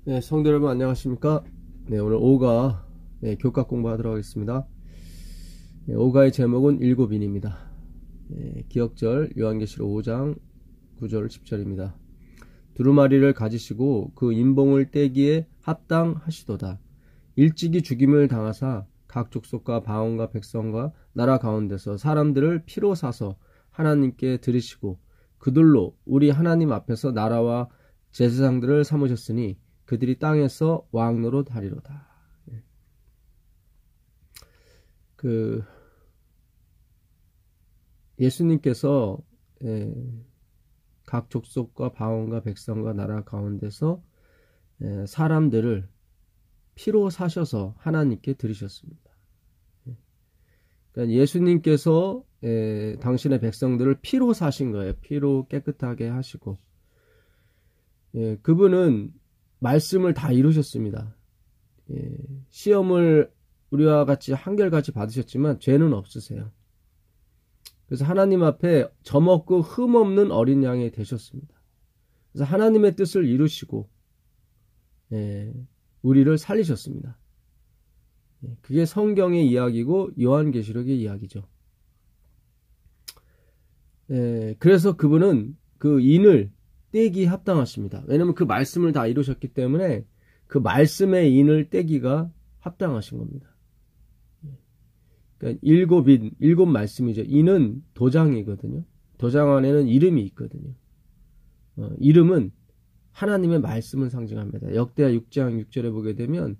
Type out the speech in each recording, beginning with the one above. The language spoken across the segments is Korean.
네, 성도 여러분 안녕하십니까? 네, 오늘 오가 교과 공부하도록 하겠습니다. 오가의 제목은 일곱인입니다. 기억절 요한계시록 5장 9절 10절입니다. 두루마리를 가지시고 그 인봉을 떼기에 합당하시도다. 일찍이 죽임을 당하사 각 족속과 방언과 백성과 나라 가운데서 사람들을 피로 사서 하나님께 드리시고 그들로 우리 하나님 앞에서 나라와 제사장들을 삼으셨으니 그들이 땅에서 왕노릇 하리로다. 예수님께서 각 족속과 방언과 백성과 나라 가운데서 사람들을 피로 사셔서 하나님께 드리셨습니다. 그러니까 예수님께서 당신의 백성들을 피로 사신 거예요. 피로 깨끗하게 하시고 그분은 말씀을 다 이루셨습니다. 시험을 우리와 같이 한결같이 받으셨지만 죄는 없으세요. 그래서 하나님 앞에 점없고 흠없는 어린 양이 되셨습니다. 그래서 하나님의 뜻을 이루시고 우리를 살리셨습니다. 그게 성경의 이야기고 요한계시록의 이야기죠. 그래서 그분은 그 인을 떼기 합당하십니다. 왜냐하면 그 말씀을 다 이루셨기 때문에 그 말씀의 인을 떼기가 합당하신 겁니다. 그러니까 일곱 말씀이죠. 인은 도장이거든요. 도장 안에는 이름이 있거든요. 이름은 하나님의 말씀을 상징합니다. 역대하 6장 6절에 보게 되면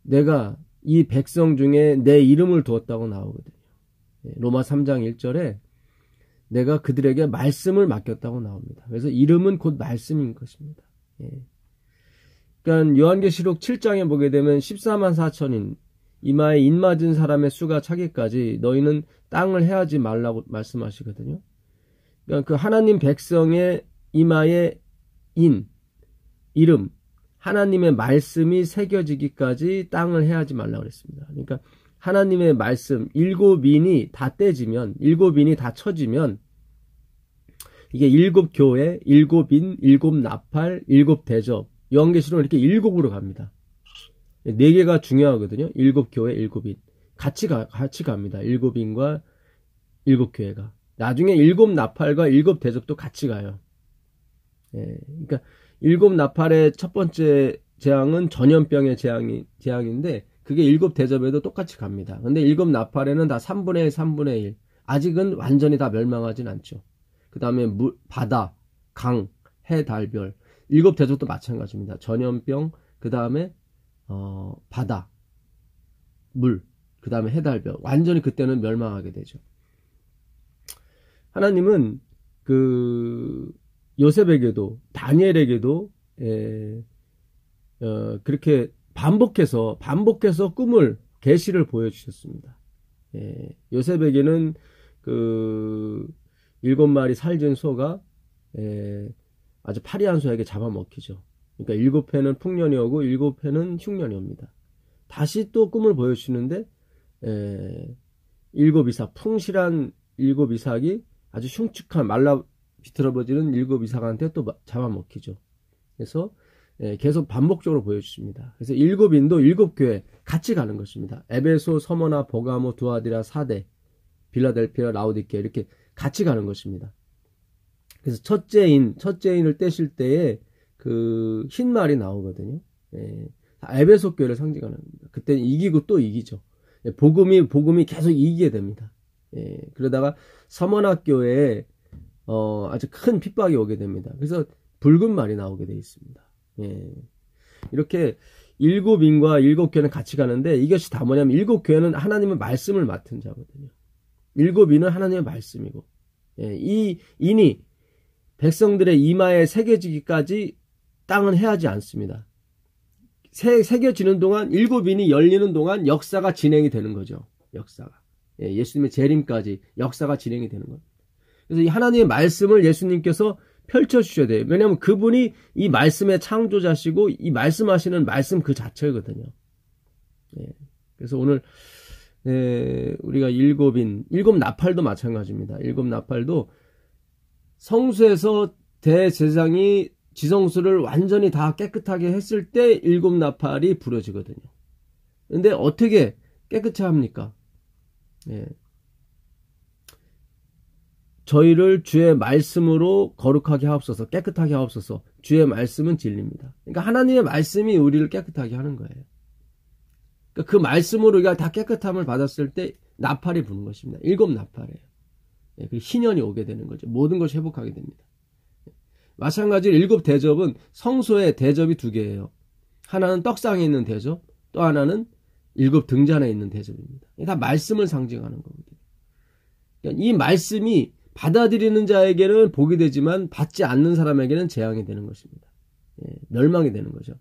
내가 이 백성 중에 내 이름을 두었다고 나오거든요. 로마 3장 1절에 내가 그들에게 말씀을 맡겼다고 나옵니다. 그래서 이름은 곧 말씀인 것입니다. 그러니까 요한계시록 7장에 보게 되면 14만 4천인 이마에 인 맞은 사람의 수가 차기까지 너희는 땅을 해하지 말라고 말씀하시거든요. 그러니까 그 하나님 백성의 이마에 이름, 하나님의 말씀이 새겨지기까지 땅을 해하지 말라고 그랬습니다. 그러니까 하나님의 말씀, 일곱인이 다 떼지면, 일곱인이 다 쳐지면, 이게 일곱 교회, 일곱인, 일곱 나팔, 일곱 대접, 요한계시록은 이렇게 일곱으로 갑니다. 네 개가 중요하거든요. 일곱 교회, 일곱인. 같이 갑니다. 일곱인과 일곱 교회가. 나중에 일곱 나팔과 일곱 대접도 같이 가요. 그러니까 일곱 나팔의 첫 번째 재앙은 전염병의 재앙인데, 그게 일곱 대접에도 똑같이 갑니다. 근데 일곱 나팔에는 다 3분의 1, 3분의 1. 아직은 완전히 다 멸망하진 않죠. 그 다음에 바다, 강, 해, 달, 별. 일곱 대접도 마찬가지입니다. 전염병, 그 다음에 바다, 물, 그 다음에 해, 달, 별. 완전히 그때는 멸망하게 되죠. 하나님은 요셉에게도, 다니엘에게도 그렇게 반복해서 꿈을 계시를 보여주셨습니다. 요셉에게는 일곱 마리 살진 소가 아주 파리한 소에게 잡아먹히죠. 그러니까 일곱 해는 풍년이 오고 일곱 해는 흉년이 옵니다. 다시 또 꿈을 보여주시는데 일곱 이삭, 풍실한 일곱 이삭이 아주 흉측한 말라 비틀어버지는 일곱 이삭한테 또 잡아먹히죠. 그래서 계속 반복적으로 보여주십니다. 그래서 일곱인도 일곱 교회 같이 가는 것입니다. 에베소, 서머나, 보가모, 두아디라, 사대, 빌라델피아, 라오디케아 이렇게 같이 가는 것입니다. 그래서 첫째 인을 떼실 때에 그 흰 말이 나오거든요. 에베소 교회를 상징하는 겁니다. 그때는 이기고 또 이기죠. 복음이 계속 이기게 됩니다. 그러다가 서머나 교회에 아주 큰 핍박이 오게 됩니다. 그래서 붉은 말이 나오게 되어 있습니다. 이렇게 일곱 인과 일곱 교회는 같이 가는데 이것이 다 뭐냐면 일곱 교회는 하나님의 말씀을 맡은 자거든요. 일곱 인은 하나님의 말씀이고 이 인이 백성들의 이마에 새겨지기까지 땅은 해하지 않습니다. 새겨지는 동안 일곱 인이 열리는 동안 역사가 진행이 되는 거죠. 역사가 예수님의 재림까지 역사가 진행이 되는 겁니다. 그래서 이 하나님의 말씀을 예수님께서 펼쳐주셔야 돼요. 왜냐하면 그분이 이 말씀의 창조자시고 이 말씀하시는 말씀 그 자체거든요. 그래서 오늘 우리가 일곱 나팔도 마찬가지입니다. 일곱 나팔도 성수에서 대제사장이 지성소를 완전히 다 깨끗하게 했을 때 일곱 나팔이 부러지거든요. 근데 어떻게 깨끗이 합니까? 예. 저희를 주의 말씀으로 거룩하게 하옵소서, 깨끗하게 하옵소서. 주의 말씀은 진리입니다. 그러니까 하나님의 말씀이 우리를 깨끗하게 하는 거예요. 그러니까 그 말씀으로 우리가 다 깨끗함을 받았을 때 나팔이 부는 것입니다. 일곱 나팔이에요. 예, 그 희년이 오게 되는 거죠. 모든 것이 회복하게 됩니다. 마찬가지로 일곱 대접은 성소에 대접이 두 개예요. 하나는 떡상에 있는 대접, 또 하나는 일곱 등잔에 있는 대접입니다. 다 말씀을 상징하는 거거든요. 그러니까 이 말씀이 받아들이는 자에게는 복이 되지만 받지 않는 사람에게는 재앙이 되는 것입니다. 예, 멸망이 되는 거죠.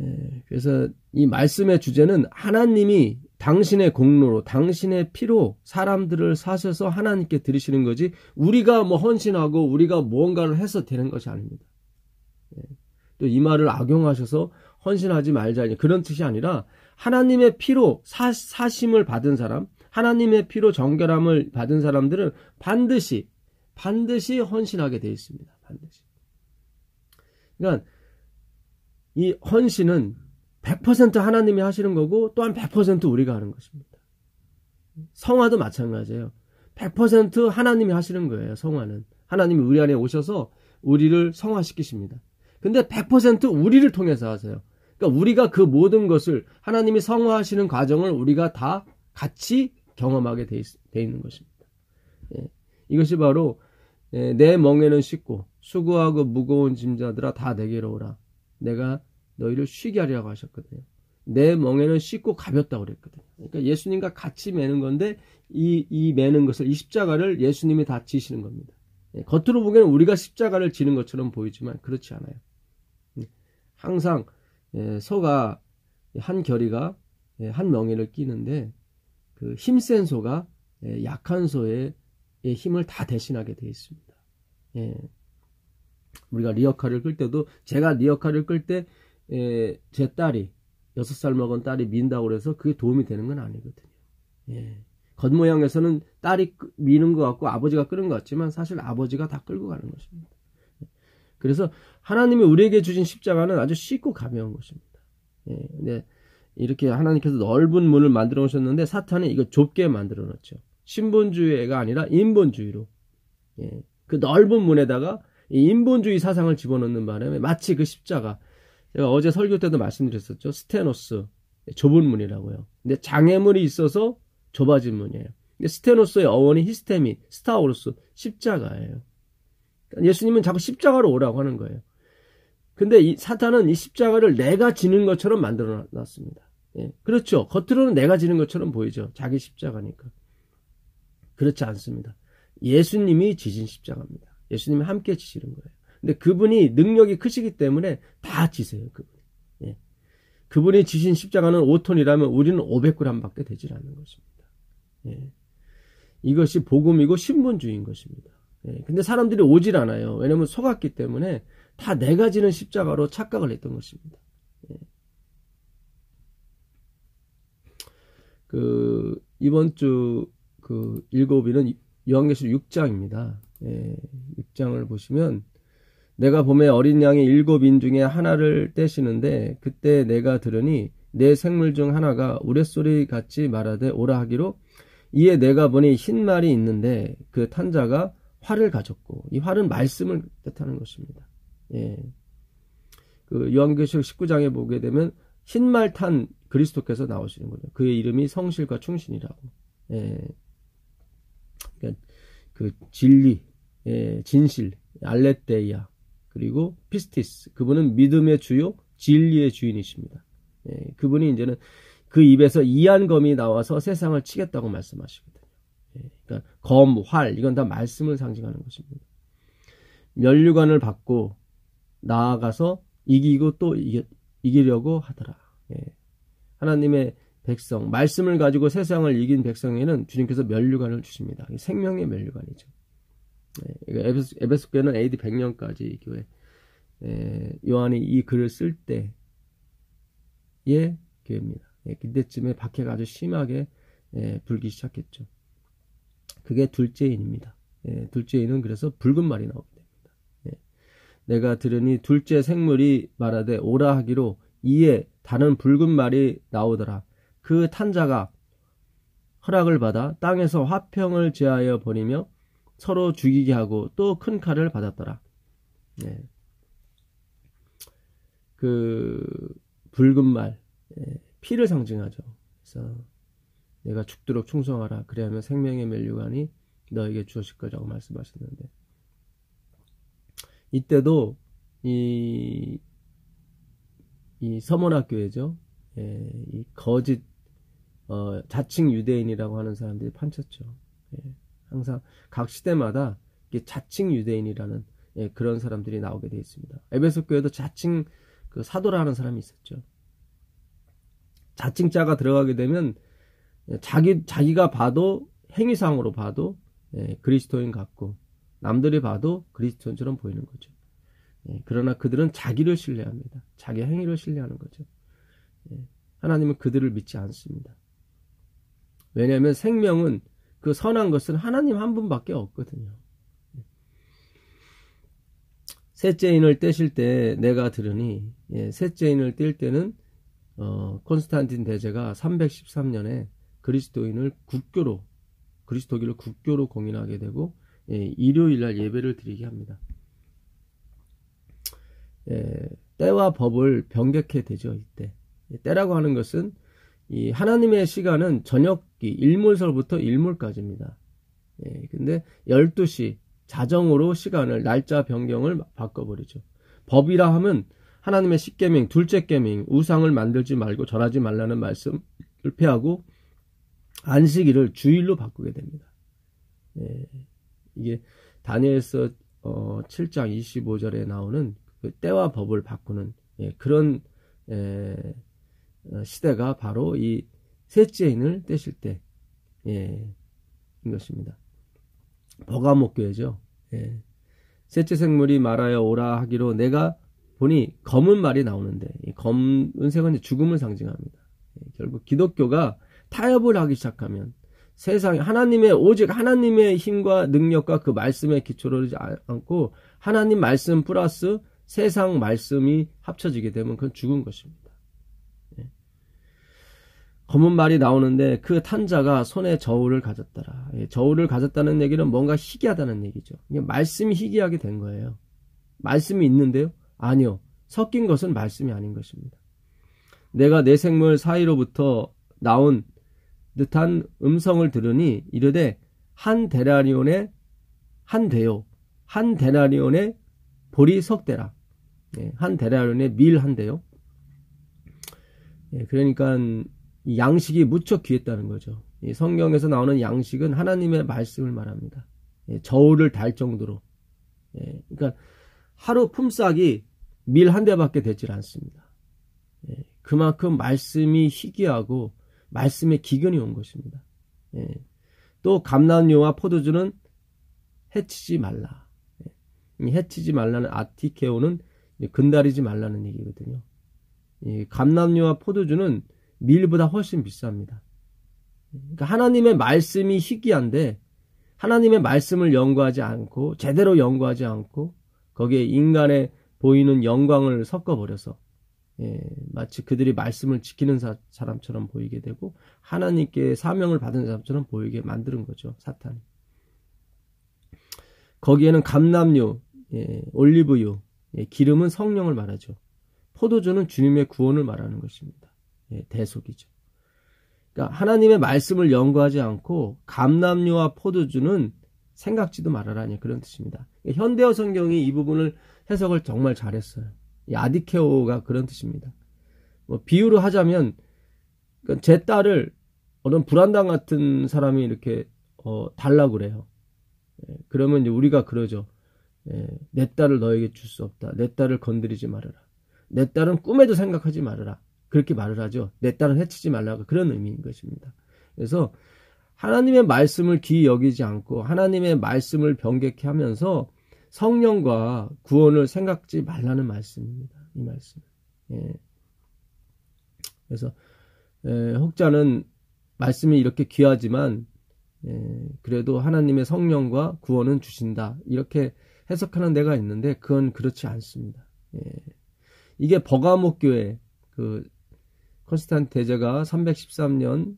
예, 그래서 이 말씀의 주제는 하나님이 당신의 공로로, 당신의 피로 사람들을 사셔서 하나님께 드리시는 거지, 우리가 뭐 헌신하고 우리가 무언가를 해서 되는 것이 아닙니다. 예, 또 이 말을 악용하셔서 헌신하지 말자, 그런 뜻이 아니라 하나님의 피로 사심을 받은 사람, 하나님의 피로 정결함을 받은 사람들은 반드시 헌신하게 되어 있습니다. 반드시. 그러니까 이 헌신은 100% 하나님이 하시는 거고 또한 100% 우리가 하는 것입니다. 성화도 마찬가지예요. 100% 하나님이 하시는 거예요. 성화는. 하나님이 우리 안에 오셔서 우리를 성화시키십니다. 근데 100% 우리를 통해서 하세요. 그러니까 우리가 그 모든 것을 하나님이 성화하시는 과정을 우리가 다 같이 경험하게 돼 있는 것입니다. 예, 이것이 바로 내 멍에는 씻고 수고하고 무거운 짐자들아 다 내게로 오라. 내가 너희를 쉬게 하리라고 하셨거든요. 내 멍에는 씻고 가볍다고 그랬거든요. 그러니까 예수님과 같이 매는 건데 이 매는 것을, 이 십자가를 예수님이 다 지시는 겁니다. 예, 겉으로 보기에는 우리가 십자가를 지는 것처럼 보이지만 그렇지 않아요. 항상 소가 한 겨리가 한 멍에를 끼는데 그 힘센 소가 약한 소의 힘을 다 대신하게 되어 있습니다. 예. 우리가 리어카를 끌 때도, 제가 리어카를 끌 때 제 딸이 6살 먹은 딸이 민다고 그래서 그게 도움이 되는 건 아니거든요. 예. 겉모양에서는 딸이 미는 것 같고 아버지가 끄는 것 같지만 사실 아버지가 다 끌고 가는 것입니다. 그래서 하나님이 우리에게 주신 십자가는 아주 쉽고 가벼운 것입니다. 예. 근데 이렇게 하나님께서 넓은 문을 만들어 놓으셨는데 사탄이 이거 좁게 만들어 놓죠. 신본주의가 아니라 인본주의로. 예. 그 넓은 문에다가 이 인본주의 사상을 집어넣는 바람에 마치 그 십자가, 제가 어제 설교 때도 말씀드렸었죠. 스테노스, 좁은 문이라고요. 근데 장애물이 있어서 좁아진 문이에요. 근데 스테노스의 어원이 히스테미, 스타우루스, 십자가예요. 그러니까 예수님은 자꾸 십자가로 오라고 하는 거예요. 근데 이 사탄은 이 십자가를 내가 지는 것처럼 만들어 놨습니다. 예, 그렇죠. 겉으로는 내가 지는 것처럼 보이죠. 자기 십자가니까. 그렇지 않습니다. 예수님이 지신 십자가입니다. 예수님이 함께 지시는 거예요. 근데 그분이 능력이 크시기 때문에 다 지세요. 그분이. 예. 그분이 지신 십자가는 5톤이라면 우리는 500g 밖에 되질 않는 것입니다. 예. 이것이 복음이고 신본주의인 것입니다. 예. 근데 사람들이 오질 않아요. 왜냐하면 속았기 때문에 다 내가 지는 십자가로 착각을 했던 것입니다. 예. 이번 주 일곱일은 요한계시록 6장입니다. 예, 6장을 보시면, 내가 봄에 어린 양의 7인 중에 하나를 떼시는데 그때 내가 들으니 내 생물 중 하나가 우레소리 같이 말하되 오라 하기로, 이에 내가 보니 흰 말이 있는데 그 탄자가 활을 가졌고, 이 활은 말씀을 뜻하는 것입니다. 예. 요한계시록 19장에 보게 되면 흰 말 탄 그리스도께서 나오시는 거죠. 그의 이름이 성실과 충신이라고. 예. 그러니까 그 진리, 진실, 알레테이아, 그리고 피스티스, 그분은 믿음의 주요, 진리의 주인이십니다. 그분이 이제는 그 입에서 이한검이 나와서 세상을 치겠다고 말씀하시거든요. 그러니까 검, 활, 이건 다 말씀을 상징하는 것입니다. 면류관을 받고 나아가서 이기고 또 이기려고 하더라. 하나님의 백성, 말씀을 가지고 세상을 이긴 백성에는 주님께서 면류관을 주십니다. 생명의 면류관이죠. 에베소 교회는 AD 100년까지 교회, 요한이 이 글을 쓸 때의 교회입니다. 그때쯤에 박해가 아주 심하게 불기 시작했죠. 그게 둘째 인입니다. 둘째 인은 그래서 붉은 말이 나오게 됩니다. 내가 들으니 둘째 생물이 말하되 오라 하기로 이에 다른 붉은 말이 나오더라. 그 탄자가 허락을 받아 땅에서 화평을 제하여 버리며 서로 죽이게 하고 또 큰 칼을 받았더라. 예. 그 붉은 말, 피를 상징하죠. 그래서 내가 죽도록 충성하라. 그래야면 생명의 면류관이 너에게 주어질 거라고 말씀하셨는데, 이때도 이 서문학교회죠. 이 거짓 자칭 유대인이라고 하는 사람들이 판쳤죠. 항상 각 시대마다 자칭 유대인이라는 그런 사람들이 나오게 되어 있습니다. 에베소 교회도 자칭 그 사도라는 사람이 있었죠. 자칭자가 들어가게 되면 자기가 봐도 행위상으로 봐도 그리스도인 같고 남들이 봐도 그리스도인처럼 보이는 거죠. 그러나 그들은 자기를 신뢰합니다. 자기 행위를 신뢰하는 거죠. 하나님은 그들을 믿지 않습니다. 왜냐하면 생명은 그 선한 것은 하나님 한 분밖에 없거든요. 셋째 인을 떼실 때 내가 들으니, 셋째 인을 뗄 때는 콘스탄틴 대제가 313년에 그리스도인을 그리스도교를 국교로 공인하게 되고 일요일날 예배를 드리게 합니다. 때와 법을 병격해 되죠. 이때 때라고 하는 것은 이 하나님의 시간은 저녁기 일몰서부터 일몰까지입니다. 근데 12시 자정으로 시간을 날짜 변경을 바꿔버리죠. 법이라 하면 하나님의 십계명, 둘째 계명, 우상을 만들지 말고 절하지 말라는 말씀을 폐하고 안식일을 주일로 바꾸게 됩니다. 이게 다니엘서 7장 25절에 나오는 그 때와 법을 바꾸는 그런 시대가 바로 이 셋째 인을 떼실 때인 것입니다. 버가목 교회죠. 셋째 생물이 말하여 오라 하기로 내가 보니 검은 말이 나오는데, 이 검은색은 죽음을 상징합니다. 결국 기독교가 타협을 하기 시작하면 세상에 오직 하나님의 힘과 능력과 그 말씀에 기초를 하지 않고 하나님 말씀 플러스 세상 말씀이 합쳐지게 되면 그건 죽은 것입니다. 검은 말이 나오는데 그 탄자가 손에 저울을 가졌더라. 저울을 가졌다는 얘기는 뭔가 희귀하다는 얘기죠. 말씀이 희귀하게 된 거예요. 말씀이 있는데요? 아니요. 섞인 것은 말씀이 아닌 것입니다. 내가 내 생물 사이로부터 나온 듯한 음성을 들으니 이르되 한 데나리온의 보리 석 대라. 한 데나리온의 밀 한 대요. 그러니까 이 양식이 무척 귀했다는 거죠. 이 성경에서 나오는 양식은 하나님의 말씀을 말합니다. 저울을 달 정도로. 그러니까 하루 품삯이 밀 한 대밖에 되질 않습니다. 그만큼 말씀이 희귀하고 말씀의 기근이 온 것입니다. 또 감람류와 포도주는 해치지 말라. 해치지 말라는 아티케오는 근다리지 말라는 얘기거든요. 감람류와 포도주는 밀보다 훨씬 비쌉니다. 그러니까 하나님의 말씀이 희귀한데 하나님의 말씀을 연구하지 않고 제대로 연구하지 않고 거기에 인간의 보이는 영광을 섞어버려서 마치 그들이 말씀을 지키는 사람처럼 보이게 되고 하나님께 사명을 받은 사람처럼 보이게 만드는 거죠. 사탄이. 거기에는 감람류, 올리브유, 기름은 성령을 말하죠. 포도주는 주님의 구원을 말하는 것입니다. 대속이죠. 그러니까 하나님의 말씀을 연구하지 않고 감람류와 포도주는 생각지도 말아라, 그런 뜻입니다. 현대어 성경이 이 부분을 해석을 정말 잘했어요. 이 아디케오가 그런 뜻입니다. 비유로 하자면 제 딸을 어떤 불안당 같은 사람이 이렇게 달라고 그래요. 그러면 이제 우리가 그러죠. 내 딸을 너에게 줄 수 없다. 내 딸을 건드리지 말아라. 내 딸은 꿈에도 생각하지 말아라. 그렇게 말을 하죠. 내 딸은 해치지 말라고, 그런 의미인 것입니다. 그래서 하나님의 말씀을 귀히 여기지 않고 하나님의 말씀을 병객해 하면서 성령과 구원을 생각지 말라는 말씀입니다. 이 말씀. 그래서 혹자는 말씀이 이렇게 귀하지만 그래도 하나님의 성령과 구원은 주신다, 이렇게 해석하는 데가 있는데 그건 그렇지 않습니다. 예. 이게 버가모 교회 그 콘스탄틴 대제가 313년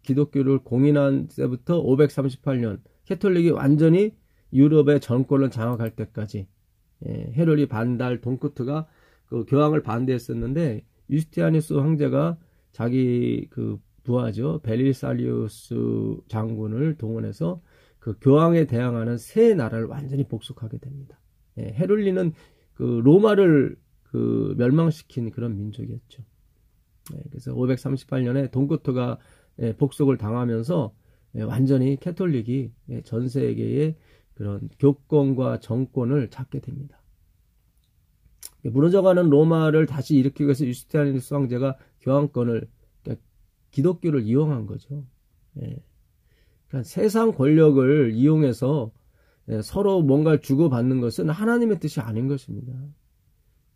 기독교를 공인한 때부터 538년 캐톨릭이 완전히 유럽의 정권을 장악할 때까지 헤롤이 반달 돈코트가 그 교황을 반대했었는데 유스티아누스 황제가 자기 그 부하죠 벨리사리우스 장군을 동원해서 그 교황에 대항하는 새 나라를 완전히 복속하게 됩니다. 헤롤리는 그 로마를 그 멸망시킨 그런 민족이었죠. 그래서 538년에 돈코트가 복속을 당하면서 완전히 캐톨릭이 전 세계의 그런 교권과 정권을 잡게 됩니다. 무너져가는 로마를 다시 일으키기 위해서 유스티아누스 황제가 교황권을 그러니까 기독교를 이용한 거죠. 그러니까 세상 권력을 이용해서 서로 뭔가를 주고받는 것은 하나님의 뜻이 아닌 것입니다.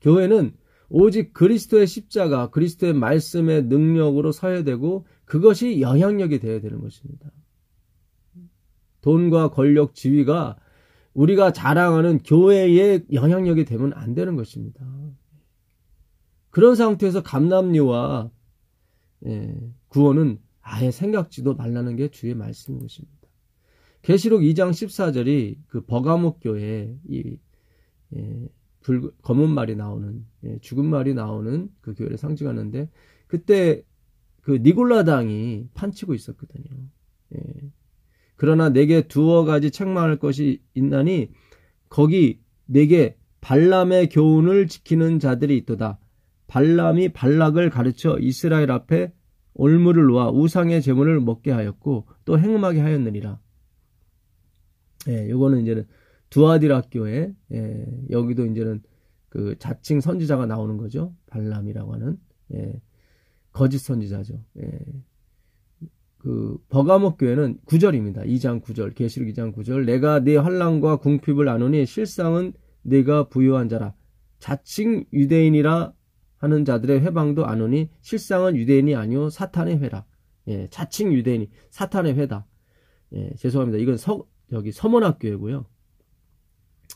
교회는 오직 그리스도의 십자가, 그리스도의 말씀의 능력으로 서야 되고 그것이 영향력이 되어야 되는 것입니다. 돈과 권력, 지위가 우리가 자랑하는 교회의 영향력이 되면 안 되는 것입니다. 그런 상태에서 감남리와 구원은 아예 생각지도 말라는 게 주의 말씀인 것입니다. 계시록 2장 14절이 그 버가모 교회에 이 검은 말이 나오는 죽은 말이 나오는 그 교회를 상징하는데 그때 그 니골라당이 판치고 있었거든요. 그러나 내게 두어 가지 책망할 것이 있나니 거기 내게 발람의 교훈을 지키는 자들이 있도다. 발람이 발락을 가르쳐 이스라엘 앞에 올무를 놓아 우상의 제물을 먹게 하였고 또 행음하게 하였느니라. 요거는 이제는 두아디라 교회 여기도 이제는 그 자칭 선지자가 나오는 거죠. 발람이라고 하는 거짓 선지자죠. 그 버가모 교회는 9절입니다. 2장 9절 계시록 2장 9절 내가 네 환난과 궁핍을 아노니 실상은 네가 부유한 자라 자칭 유대인이라 하는 자들의 회방도 아노니 실상은 유대인이 아니오 사탄의 회라. 자칭 유대인이 사탄의 회다. 죄송합니다. 이건 여기 서문학교회고요.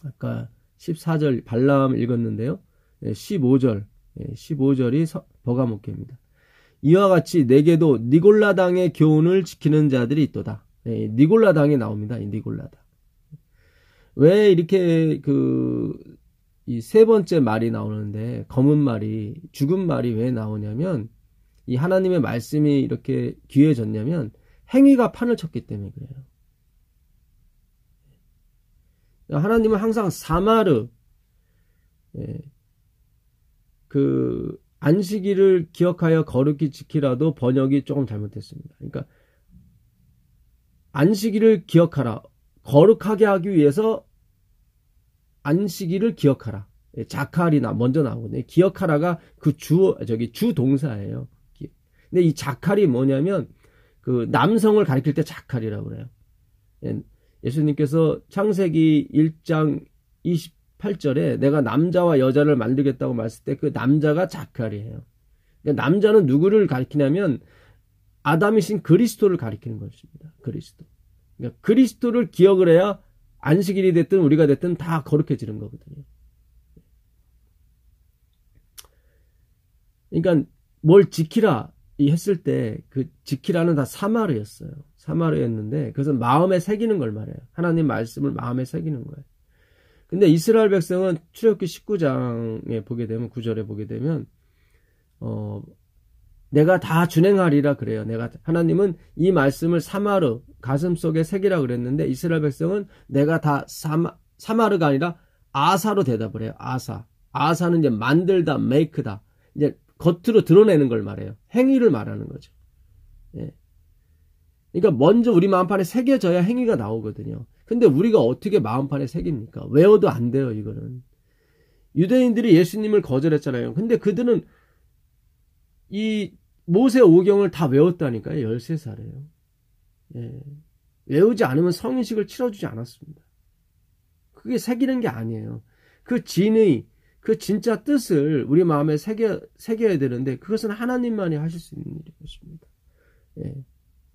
아까 14절 발람 읽었는데요. 15절이 버가모 교회입니다. 이와 같이 내게도 니골라당의 교훈을 지키는 자들이 있도다. 니골라당이 나옵니다. 이 니골라당. 왜 이렇게 이 세 번째 말이 나오는데 검은 말이 죽은 말이 왜 나오냐면 이 하나님의 말씀이 이렇게 귀해졌냐면 행위가 판을 쳤기 때문에 그래요. 하나님은 항상 사마르 그 안식일을 기억하여 거룩히 지키라도 번역이 조금 잘못됐습니다. 그러니까 안식일을 기억하라. 거룩하게 하기 위해서 안식일을 기억하라. 자칼이나 먼저 나오거든요. 기억하라가 그 주 동사예요. 근데 이 자칼이 뭐냐면 그 남성을 가리킬 때 자칼이라고 그래요. 예수님께서 창세기 1장 28절에 내가 남자와 여자를 만들겠다고 말했을 때 그 남자가 자칼이에요. 남자는 누구를 가리키냐면 아담이신 그리스도를 가리키는 것입니다. 그리스도. 그러니까 그리스도를 기억을 해야 안식일이 됐든 우리가 됐든 다 거룩해지는 거거든요. 그러니까 뭘 지키라 했을 때 그 지키라는 다 사마르였어요. 사마르였는데 그것은 마음에 새기는 걸 말해요. 하나님 말씀을 마음에 새기는 거예요. 근데 이스라엘 백성은 출애굽기 19장에 보게 되면 9절에 보게 되면 내가 다 준행하리라 그래요. 하나님은 이 말씀을 사마르 가슴속에 새기라 그랬는데 이스라엘 백성은 내가 다 사마르가 아니라 아사로 대답을 해요. 아사는 이제 만들다, 메이크다. 이제 겉으로 드러내는 걸 말해요. 행위를 말하는 거죠. 그러니까 먼저 우리 마음판에 새겨져야 행위가 나오거든요. 근데 우리가 어떻게 마음판에 새깁니까? 외워도 안 돼요, 이거는. 유대인들이 예수님을 거절했잖아요. 근데 그들은 이 모세 오경을 다 외웠다니까요. 13살이에요. 외우지 않으면 성인식을 치러주지 않았습니다. 그게 새기는 게 아니에요. 그 진의, 그 진짜 뜻을 우리 마음에 새겨야 되는데 그것은 하나님만이 하실 수 있는 일인 것입니다.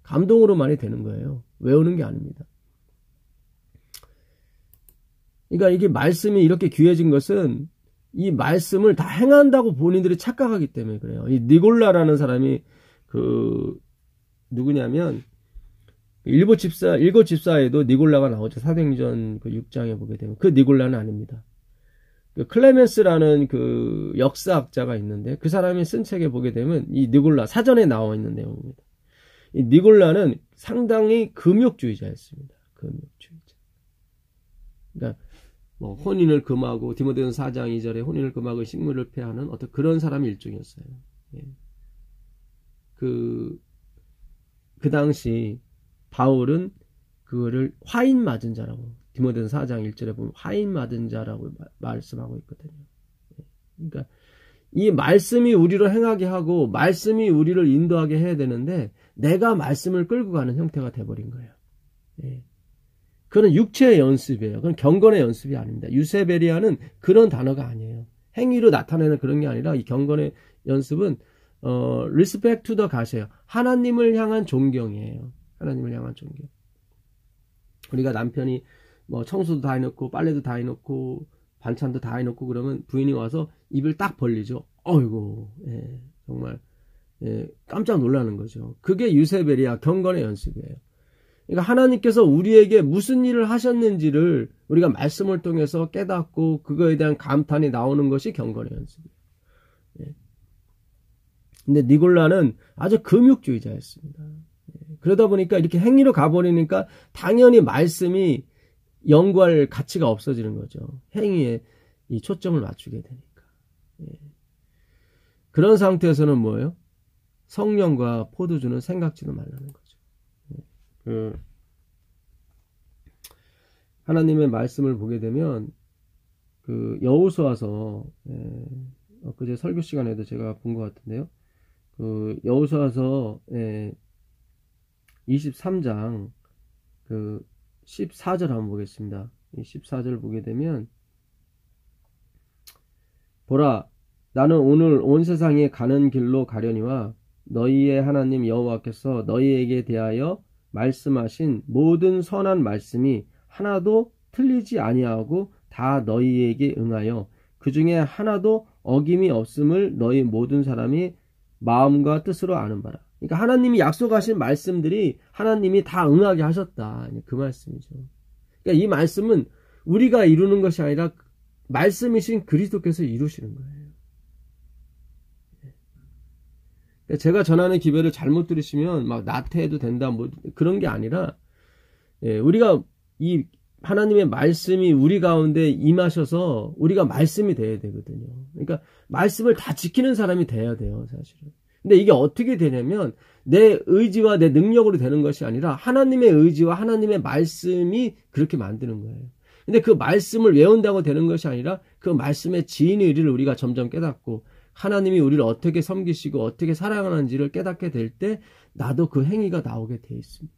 감동으로만이 되는 거예요. 외우는 게 아닙니다. 그러니까 이게 말씀이 이렇게 귀해진 것은 이 말씀을 다 행한다고 본인들이 착각하기 때문에 그래요. 이 니골라라는 사람이 누구냐면 일곱 집사에도 니골라가 나오죠. 사도행전 6장에 보게 되면 그 니골라는 아닙니다. 클레멘스라는 역사학자가 있는데 그 사람이 쓴 책에 보게 되면 이 니골라 사전에 나와 있는 내용입니다. 이 니골라는 상당히 금욕주의자였습니다. 금욕주의자. 그러니까 혼인을 금하고 디모데전서 4장 2절에 혼인을 금하고 식물을 폐하는 어떤 그런 사람이 일종이었어요. 예. 그 당시 바울은 그거를 화인 맞은 자라고 디모데전서 4장 1절에 보면 화인 맞은 자라고 말씀하고 있거든요. 예. 그러니까 이 말씀이 우리로 행하게 하고 말씀이 우리를 인도하게 해야 되는데 내가 말씀을 끌고 가는 형태가 돼버린 거예요. 예. 그건 육체의 연습이에요. 그건 경건의 연습이 아닙니다. 유세베리아는 그런 단어가 아니에요. 행위로 나타내는 그런 게 아니라 이 경건의 연습은 respect to the God이에요. 하나님을 향한 존경이에요. 하나님을 향한 존경. 우리가 남편이 청소도 다 해놓고 빨래도 다 해놓고 반찬도 다 해놓고 그러면 부인이 와서 입을 딱 벌리죠. 어이구, 예, 정말 깜짝 놀라는 거죠. 그게 유세베리아 경건의 연습이에요. 그러니까 하나님께서 우리에게 무슨 일을 하셨는지를 우리가 말씀을 통해서 깨닫고 그거에 대한 감탄이 나오는 것이 경건의 연습이에요. 예. 근데 니골라는 아주 금욕주의자였습니다. 예. 그러다 보니까 이렇게 행위로 가버리니까 당연히 말씀이 연구할 가치가 없어지는 거죠. 행위에 이 초점을 맞추게 되니까. 예. 그런 상태에서는 뭐예요? 성령과 포도주는 생각지도 말라는 거죠. 하나님의 말씀을 보게 되면 여호수아서 그제 설교 시간에도 제가 본 것 같은데요. 여호수아서 23장 14절 한번 보겠습니다. 14절 보게 되면 보라 나는 오늘 온 세상에 가는 길로 가려니와 너희의 하나님 여호와께서 너희에게 대하여 말씀하신 모든 선한 말씀이 하나도 틀리지 아니하고 다 너희에게 응하여 그 중에 하나도 어김이 없음을 너희 모든 사람이 마음과 뜻으로 아는 바라. 그러니까 하나님이 약속하신 말씀들이 하나님이 다 응하게 하셨다. 그 말씀이죠. 그러니까 이 말씀은 우리가 이루는 것이 아니라 말씀이신 그리스도께서 이루시는 거예요. 제가 전하는 기별을 잘못 들으시면 막 나태해도 된다 그런 게 아니라 우리가 이 하나님의 말씀이 우리 가운데 임하셔서 우리가 말씀이 돼야 되거든요. 그러니까 말씀을 다 지키는 사람이 돼야 돼요, 사실은. 근데 이게 어떻게 되냐면 내 의지와 내 능력으로 되는 것이 아니라 하나님의 의지와 하나님의 말씀이 그렇게 만드는 거예요. 근데 그 말씀을 외운다고 되는 것이 아니라 그 말씀의 진의를 우리가 점점 깨닫고 하나님이 우리를 어떻게 섬기시고 어떻게 사랑하는지를 깨닫게 될 때 나도 그 행위가 나오게 되어 있습니다.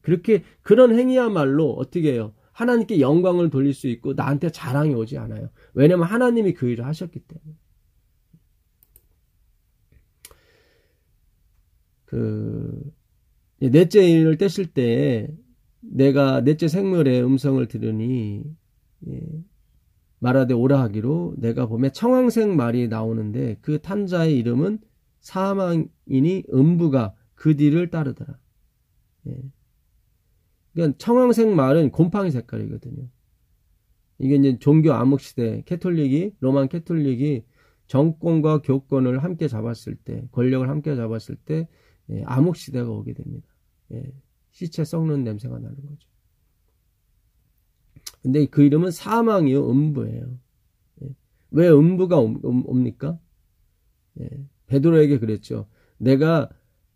그렇게 그런 행위야말로 어떻게 해요? 하나님께 영광을 돌릴 수 있고 나한테 자랑이 오지 않아요. 왜냐하면 하나님이 그 일을 하셨기 때문에. 넷째 인을 떼실 때 내가 넷째 생물의 음성을 들으니 말하되 오라 하기로 내가 보면 청황색 말이 나오는데 그 탄자의 이름은 사망이니 음부가 그 뒤를 따르더라. 그러니까 청황색 말은 곰팡이 색깔이거든요. 이게 이제 종교 암흑시대 로만 캐톨릭이 정권과 교권을 함께 잡았을 때, 권력을 함께 잡았을 때 암흑시대가 오게 됩니다. 시체 썩는 냄새가 나는 거죠. 근데 그 이름은 사망이요, 음부예요. 왜 음부가 옵니까? 베드로에게 그랬죠. 내가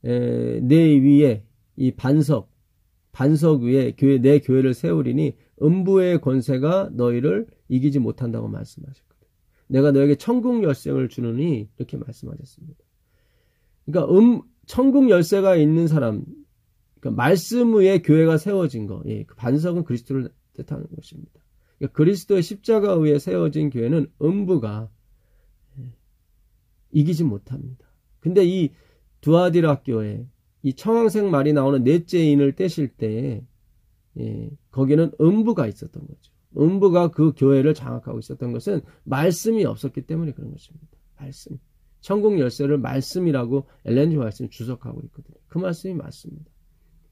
내 위에 이 반석 위에 내 교회를 세우리니 음부의 권세가 너희를 이기지 못한다고 말씀하셨거든요. 내가 너에게 천국 열쇠를 주느니 이렇게 말씀하셨습니다. 그러니까 천국 열쇠가 있는 사람, 그러니까 말씀 위에 교회가 세워진 거, 그 반석은 그리스도를 뜻하는 것입니다. 그러니까 그리스도의 십자가 위에 세워진 교회는 음부가 이기지 못합니다. 근데 이 두아디라 교회, 이 청황색 말이 나오는 넷째 인을 떼실 때 거기는 음부가 있었던 거죠. 음부가 그 교회를 장악하고 있었던 것은 말씀이 없었기 때문에 그런 것입니다. 말씀. 천국 열쇠를 말씀이라고 엘렌 지 화이트는 주석하고 있거든요. 그 말씀이 맞습니다.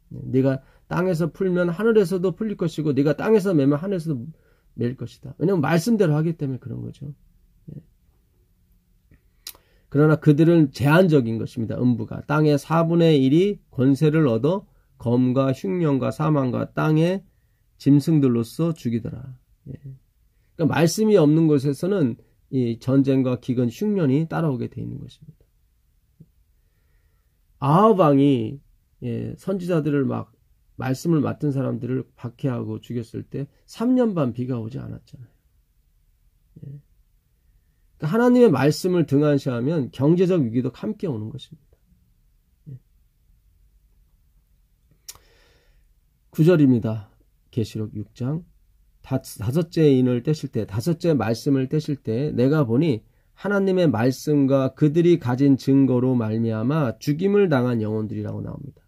네가 땅에서 풀면 하늘에서도 풀릴 것이고 네가 땅에서 매면 하늘에서도 매일 것이다. 왜냐하면 말씀대로 하기 때문에 그런 거죠. 그러나 그들은 제한적인 것입니다. 음부가 땅의 4분의 1이 권세를 얻어 검과 흉년과 사망과 땅의 짐승들로서 죽이더라. 그러니까 말씀이 없는 곳에서는 이 전쟁과 기근, 흉년이 따라오게 돼 있는 것입니다. 아합 왕이 선지자들을 막 말씀을 맡은 사람들을 박해하고 죽였을 때 3년 반 비가 오지 않았잖아요. 그러니까 하나님의 말씀을 등한시하면 경제적 위기도 함께 오는 것입니다. 9절입니다. 계시록 6장. 다섯째 인을 떼실 때, 다섯째 말씀을 떼실 때 내가 보니 하나님의 말씀과 그들이 가진 증거로 말미암아 죽임을 당한 영혼들이라고 나옵니다.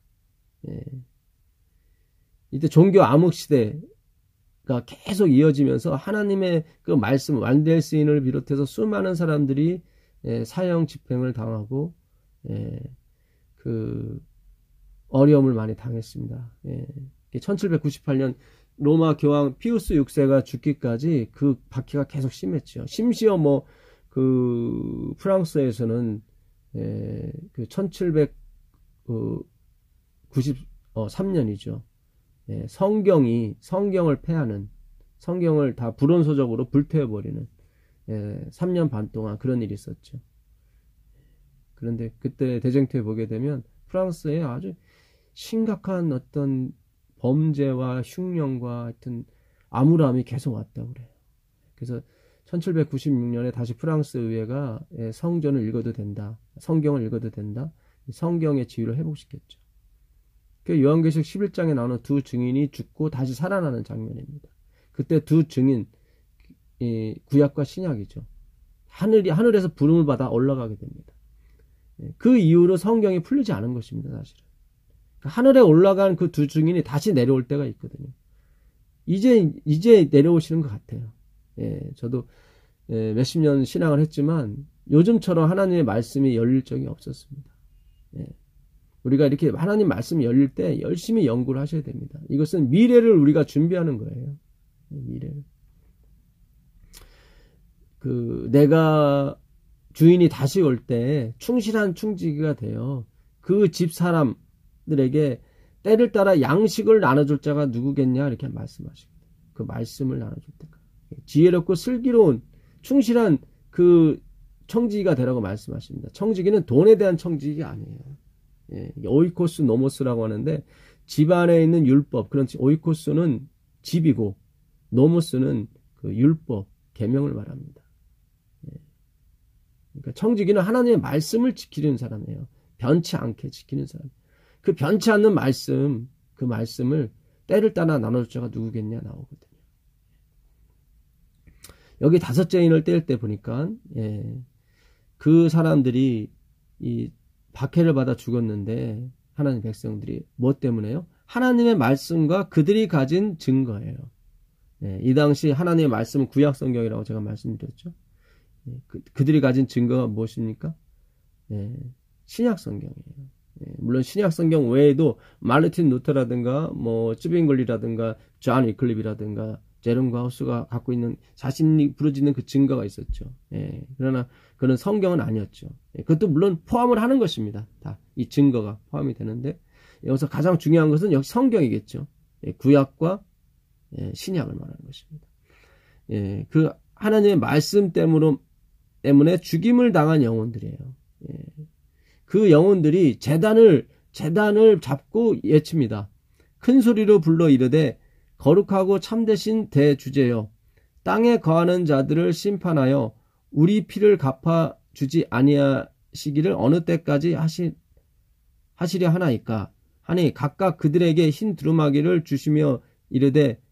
이때 종교 암흑 시대가 계속 이어지면서 하나님의 그 말씀 완델스인을 비롯해서 수많은 사람들이 사형 집행을 당하고 그 어려움을 많이 당했습니다. 1798년 로마 교황 피우스 6세가 죽기까지 그 박해가 계속 심했죠. 심지어 그 프랑스에서는 그 1793년이죠. 성경을 폐하는, 성경을 다 불온소적으로 불태워버리는 3년 반 동안 그런 일이 있었죠. 그런데 그때 대쟁투에 보게 되면 프랑스에 아주 심각한 어떤 범죄와 흉년과 하여튼 암울함이 계속 왔다고 그래요. 그래서 1796년에 다시 프랑스 의회가 성전을 읽어도 된다. 성경을 읽어도 된다. 성경의 지위를 회복시켰죠. 그 요한계시록 11장에 나오는 두 증인이 죽고 다시 살아나는 장면입니다. 그때 두 증인, 구약과 신약이죠. 하늘에서 부름을 받아 올라가게 됩니다. 그 이후로 성경이 풀리지 않은 것입니다, 사실은. 하늘에 올라간 그 두 증인이 다시 내려올 때가 있거든요. 이제 내려오시는 것 같아요. 저도 몇십 년 신앙을 했지만 요즘처럼 하나님의 말씀이 열릴 적이 없었습니다. 우리가 이렇게 하나님 말씀이 열릴 때 열심히 연구를 하셔야 됩니다. 이것은 미래를 우리가 준비하는 거예요. 미래를. 내가 주인이 다시 올 때 충실한 충지기가 되어 그 집 사람들에게 때를 따라 양식을 나눠줄 자가 누구겠냐 이렇게 말씀하십니다. 그 말씀을 나눠줄 때가 지혜롭고 슬기로운 충실한 그 청지기가 되라고 말씀하십니다. 청지기는 돈에 대한 청지기가 아니에요. 오이코스 노모스라고 하는데 집 안에 있는 율법, 그런 오이코스는 집이고 노모스는 그 율법, 계명을 말합니다. 그러니까 청지기는 하나님의 말씀을 지키는 사람이에요. 변치 않게 지키는 사람. 그 변치 않는 말씀, 그 말씀을 때를 따라 나눠줄 자가 누구겠냐 나오거든요. 여기 다섯째 인을 뗄 때 보니까 그 사람들이 이 박해를 받아 죽었는데 하나님 백성들이 뭐 때문에요? 하나님의 말씀과 그들이 가진 증거예요. 이 당시 하나님의 말씀은 구약 성경이라고 제가 말씀드렸죠. 그들이 가진 증거가 무엇입니까? 신약 성경이에요. 물론 신약 성경 외에도 마르틴 루터라든가 쯔빙글리라든가 존 위클립이라든가 제롬 가우스가 갖고 있는 자신이 부르짖는 그 증거가 있었죠. 그러나 그는 성경은 아니었죠. 그것도 물론 포함을 하는 것입니다. 다 이 증거가 포함이 되는데 여기서 가장 중요한 것은 역시 성경이겠죠. 구약과 신약을 말하는 것입니다. 그 하나님의 말씀 때문에 죽임을 당한 영혼들이에요. 그 영혼들이 제단을 잡고 외칩니다. 큰 소리로 불러 이르되 거룩하고 참되신 대주제여 땅에 거하는 자들을 심판하여 우리 피를 갚아주지 아니하시기를 어느 때까지 하시려 하나이까 하니 각각 그들에게 흰 두루마기를 주시며 이르되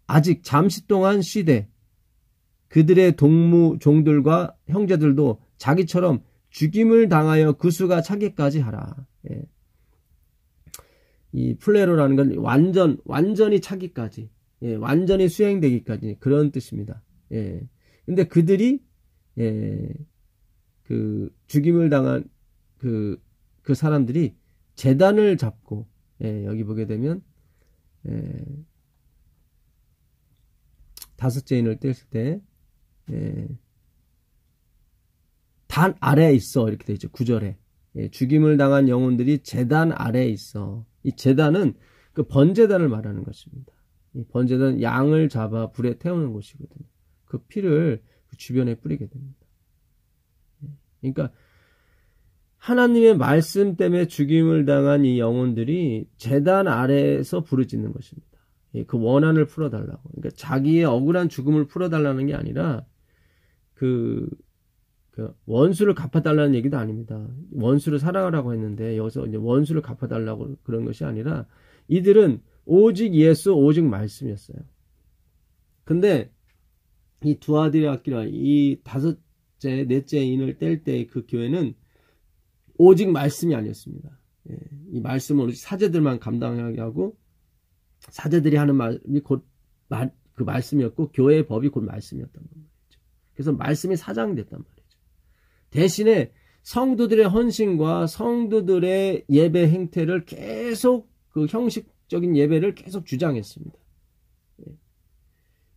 아직 잠시 동안 쉬되 그들의 종들과 형제들도 자기처럼 죽임을 당하여 그 수가 차기까지 하라. 이 플레로라는 건 완전히 차기까지. 예, 완전히 수행되기까지 그런 뜻입니다. 예. 근데 그들이 그 죽임을 당한 그 사람들이 제단을 잡고 여기 보게 되면 다섯째 인을 뗐을 때 단 아래에 있어 이렇게 되어 있죠. 9절에 죽임을 당한 영혼들이 제단 아래에 있어. 이 제단은 그 번제단을 말하는 것입니다. 이 번제단 양을 잡아 불에 태우는 곳이거든요. 그 피를 그 주변에 뿌리게 됩니다. 그러니까 하나님의 말씀 때문에 죽임을 당한 이 영혼들이 제단 아래에서 부르짖는 것입니다. 그 원한을 풀어달라고. 그러니까 자기의 억울한 죽음을 풀어달라는 게 아니라 그 원수를 갚아달라는 얘기도 아닙니다. 원수를 사랑하라고 했는데 여기서 이제 원수를 갚아달라고 그런 것이 아니라 이들은 오직 예수, 오직 말씀이었어요. 근데 이 두 아들의 아끼라 이 다섯째, 넷째 인을 뗄 때 그 교회는 오직 말씀이 아니었습니다. 이 말씀은 오직 사제들만 감당하게 하고 사제들이 하는 말이 곧 그 말씀이었고 교회의 법이 곧 말씀이었단 말이죠. 그래서 말씀이 사장됐단 말이죠. 대신에 성도들의 헌신과 성도들의 예배 행태를 계속 그 형식적인 예배를 계속 주장했습니다.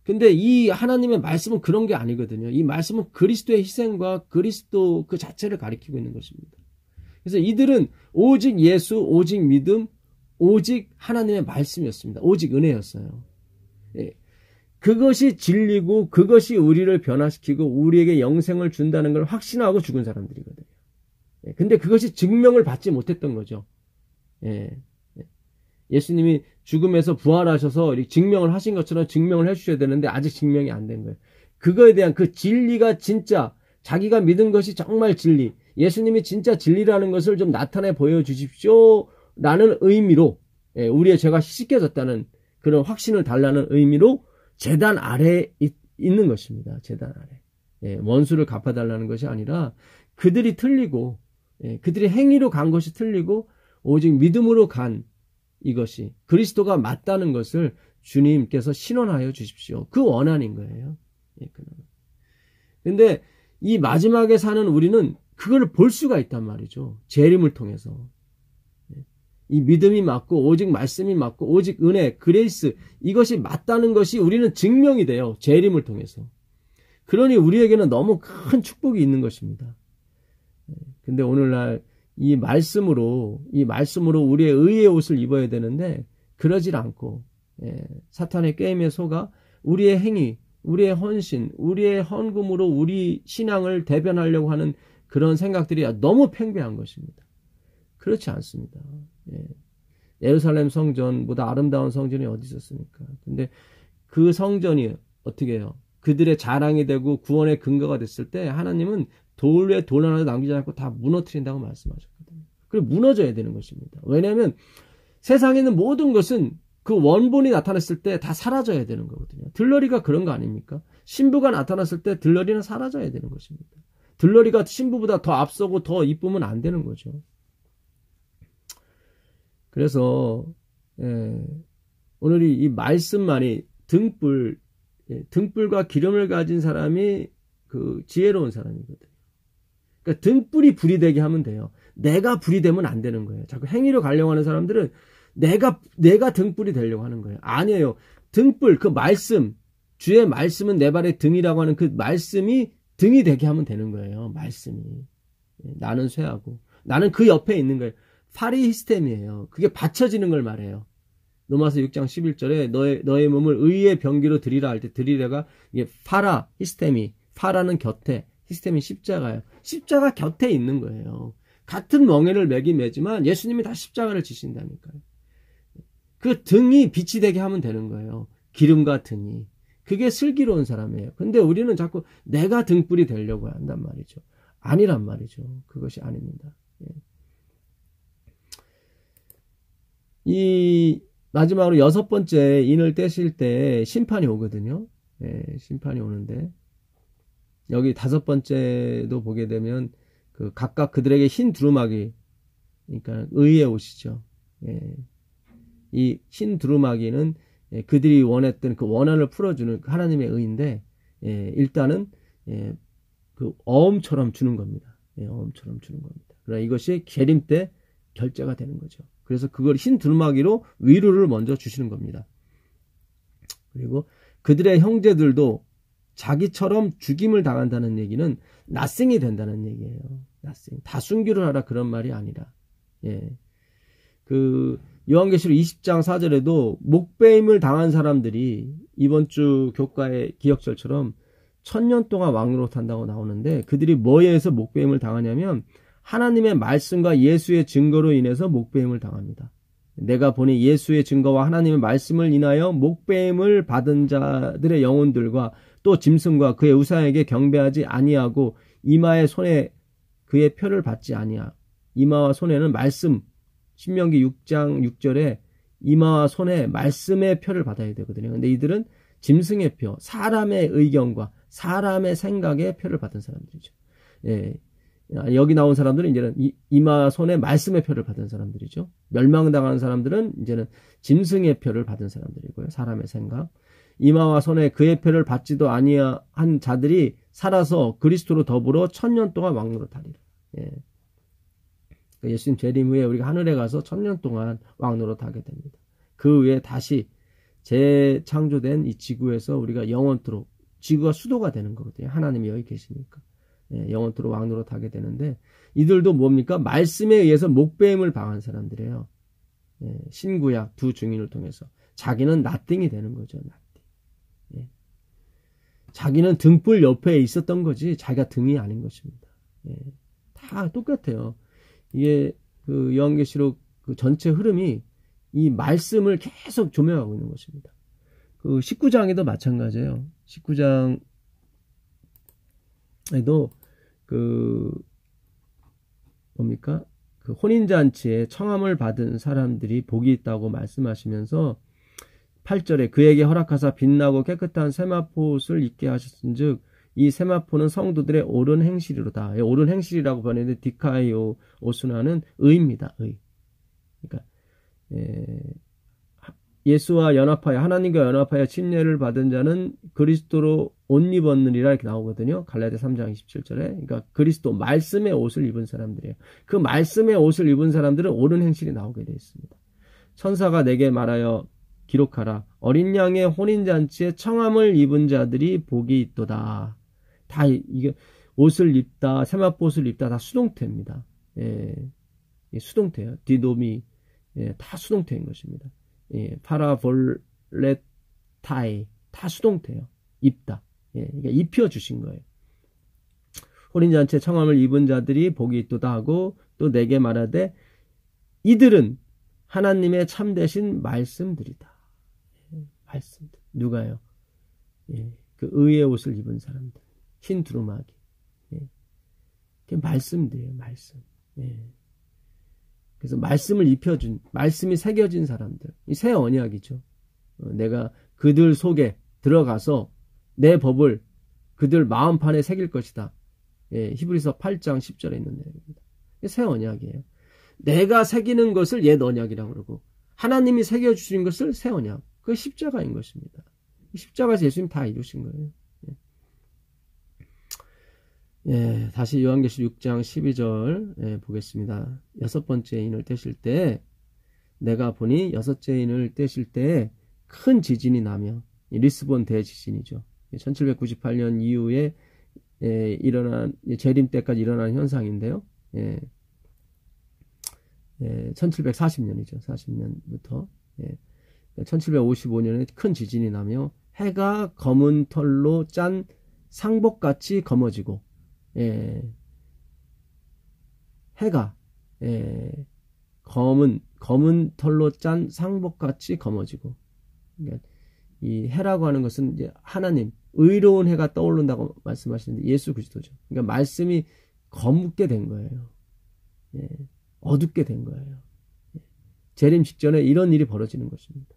근데 이 하나님의 말씀은 그런 게 아니거든요. 이 말씀은 그리스도의 희생과 그리스도 그 자체를 가리키고 있는 것입니다. 그래서 이들은 오직 예수, 오직 믿음, 오직 하나님의 말씀이었습니다. 오직 은혜였어요. 그것이 진리고 그것이 우리를 변화시키고 우리에게 영생을 준다는 걸 확신하고 죽은 사람들이거든요. 근데 그것이 증명을 받지 못했던 거죠. 예수님이 죽음에서 부활하셔서 증명을 하신 것처럼 증명을 해주셔야 되는데 아직 증명이 안 된 거예요. 그거에 대한 그 진리가 진짜 자기가 믿은 것이 정말 진리, 예수님이 진짜 진리라는 것을 좀 나타내 보여주십시오 라는 의미로 우리의 죄가 씻겨졌다는 그런 확신을 달라는 의미로 제단 아래에 있는 것입니다. 제단 아래. 원수를 갚아달라는 것이 아니라 그들이 틀리고 그들이 행위로 간 것이 틀리고 오직 믿음으로 간 이것이 그리스도가 맞다는 것을 주님께서 신원하여 주십시오. 그 원한인 거예요. 근데 이 마지막에 사는 우리는 그걸 볼 수가 있단 말이죠. 재림을 통해서. 이 믿음이 맞고 오직 말씀이 맞고 오직 은혜, 그레이스 이것이 맞다는 것이 우리는 증명이 돼요. 재림을 통해서. 그러니 우리에게는 너무 큰 축복이 있는 것입니다. 근데 오늘날 이 말씀으로 우리의 의의 옷을 입어야 되는데 그러질 않고 사탄의 게임에 속아 우리의 행위, 우리의 헌신, 우리의 헌금으로 우리 신앙을 대변하려고 하는 그런 생각들이 너무 팽배한 것입니다. 그렇지 않습니다. 예루살렘 성전보다 아름다운 성전이 어디 있었습니까? 근데 그 성전이 어떻게 해요? 그들의 자랑이 되고 구원의 근거가 됐을 때 하나님은 돌 위에 돌 하나도 남기지 않고 다 무너뜨린다고 말씀하셨거든요. 그리고 무너져야 되는 것입니다. 왜냐하면 세상에 있는 모든 것은 그 원본이 나타났을 때 다 사라져야 되는 거거든요. 들러리가 그런 거 아닙니까? 신부가 나타났을 때 들러리는 사라져야 되는 것입니다. 들러리가 신부보다 더 앞서고 더 이쁘면 안 되는 거죠. 그래서 오늘 이 말씀만이 등불과 기름을 가진 사람이 그 지혜로운 사람이거든요. 그러니까 등불이 불이 되게 하면 돼요. 내가 불이 되면 안 되는 거예요. 자꾸 행위로 가려고 하는 사람들은 내가 등불이 되려고 하는 거예요. 아니에요. 등불, 그 말씀, 주의 말씀은 내 발의 등이라고 하는 그 말씀이 등이 되게 하면 되는 거예요. 말씀이. 나는 쇠하고. 나는 그 옆에 있는 거예요. 파리히스템이에요. 그게 받쳐지는 걸 말해요. 로마서 6장 11절에 너의 몸을 의의 병기로 드리라 할 때 드리라가 이게 파라히스템이, 파라는 곁에, 히스템이 십자가예요. 십자가 곁에 있는 거예요. 같은 멍에를 매긴 매지만 예수님이 다 십자가를 지신다니까요. 그 등이 빛이 되게 하면 되는 거예요. 기름과 등이. 그게 슬기로운 사람이에요. 근데 우리는 자꾸 내가 등불이 되려고 한단 말이죠. 아니란 말이죠. 그것이 아닙니다. 이 마지막으로 6번째 인을 떼실 때 심판이 오거든요. 심판이 오는데 여기 5번째도 보게 되면 그 각각 그들에게 흰 두루마기, 그러니까 의의 옷이죠. 이 흰 두루마기는 그들이 원했던 그 원한을 풀어주는 하나님의 의인데, 일단은 그 어음처럼 주는 겁니다. 어음처럼 주는 겁니다. 그러나 이것이 계림 때 결제가 되는 거죠. 그래서 그걸 흰 두루마기로 위로를 먼저 주시는 겁니다. 그리고 그들의 형제들도 자기처럼 죽임을 당한다는 얘기는 낫생이 된다는 얘기예요. 낫생. 다 순교를 하라 그런 말이 아니라. 그 요한계시록 20장 4절에도 목배임을 당한 사람들이 이번 주 교과의 기억절처럼 1000년 동안 왕노릇한다고 나오는데, 그들이 뭐에 의해서 목배임을 당하냐면 하나님의 말씀과 예수의 증거로 인해서 목배임을 당합니다. 내가 보니 예수의 증거와 하나님의 말씀을 인하여 목배임을 받은 자들의 영혼들과 또 짐승과 그의 우상에게 경배하지 아니하고 이마의 손에 그의 표를 받지 아니하. 이마와 손에는 말씀, 신명기 6장 6절에 이마와 손에 말씀의 표를 받아야 되거든요. 근데 이들은 짐승의 표, 사람의 의견과 사람의 생각의 표를 받은 사람들이죠. 여기 나온 사람들은 이제는 이마 손에 말씀의 표를 받은 사람들이죠. 멸망당한 사람들은 이제는 짐승의 표를 받은 사람들이고요. 사람의 생각. 이마와 손에 그의 표를 받지도 아니한 자들이 살아서 그리스도로 더불어 1000년 동안 왕노릇하리라. 예수님 재림 후에 우리가 하늘에 가서 1000년 동안 왕노릇하게 됩니다. 그 후에 다시 재창조된 이 지구에서 우리가 영원토록, 지구가 수도가 되는 거거든요. 하나님이 여기 계시니까. 영원토록 왕노릇하게 되는데, 이들도 뭡니까? 말씀에 의해서 목배임을 당한 사람들이에요. 신구약 두 증인을 통해서 자기는 나띵이 되는 거죠. 나띵. 자기는 등불 옆에 있었던 거지 자기가 등이 아닌 것입니다. 다 똑같아요. 이게 그 요한계시록 그 전체 흐름이 이 말씀을 계속 조명하고 있는 것입니다. 그 19장에도 마찬가지예요. 19장 에도 그 뭡니까? 그 혼인잔치에 청함을 받은 사람들이 복이 있다고 말씀하시면서 8절에 그에게 허락하사 빛나고 깨끗한 세마포옷을 입게 하셨은즉 이 세마포는 성도들의 옳은 행실이로다. 옳은 행실이라고 번역했는데 디카이오 오스나는 의입니다. 의. 그러니까 예수와 연합하여, 하나님과 연합하여 침례를 받은 자는 그리스도로 옷 입었느니라 이렇게 나오거든요. 갈라디아 3장 27절에. 그러니까 그리스도 말씀의 옷을 입은 사람들이에요. 그 말씀의 옷을 입은 사람들은 옳은 행실이 나오게 되어 있습니다. 천사가 내게 말하여 기록하라. 어린 양의 혼인잔치에 청함을 입은 자들이 복이 있도다. 다 이게 옷을 입다, 세마포옷을 입다 다 수동태입니다. 수동태예요. 디도미 다 수동태인 것입니다. 파라볼레타이 다 수동태예요. 입다. 그러니까 입혀주신 거예요. 혼인잔치에 청함을 입은 자들이 복이 있도다 하고 또 내게 말하되 이들은 하나님의 참되신 말씀들이다. 말씀들. 누가요? 그 의의 옷을 입은 사람들. 흰 두루마기. 그게 말씀들이에요. 말씀. 그래서 말씀을 입혀준, 말씀이 새겨진 사람들. 이 새 언약이죠. 내가 그들 속에 들어가서 내 법을 그들 마음판에 새길 것이다. 히브리서 8장 10절에 있는 내용입니다. 새 언약이에요. 내가 새기는 것을 옛 언약이라고 그러고 하나님이 새겨주신 것을 새 언약. 그게 십자가인 것입니다. 십자가에서 예수님 다 이루신 거예요. 다시 요한계시록 6장 12절 보겠습니다. 여섯 번째 인을 떼실 때 내가 보니 여섯째 인을 떼실 때 큰 지진이 나며 리스본 대지진이죠. 1798년 이후에 일어난 재림 때까지 일어난 현상인데요. 1740년이죠. 40년부터 1755년에 큰 지진이 나며 해가 검은 털로 짠 상복같이 검어지고 해가 검은 털로 짠 상복같이 검어지고, 그러니까 이 해라고 하는 것은 이제 하나님 의로운 해가 떠오른다고 말씀하시는데 예수 그리스도죠. 그러니까 말씀이 검게 된 거예요. 어둡게 된 거예요. 재림 직전에 이런 일이 벌어지는 것입니다.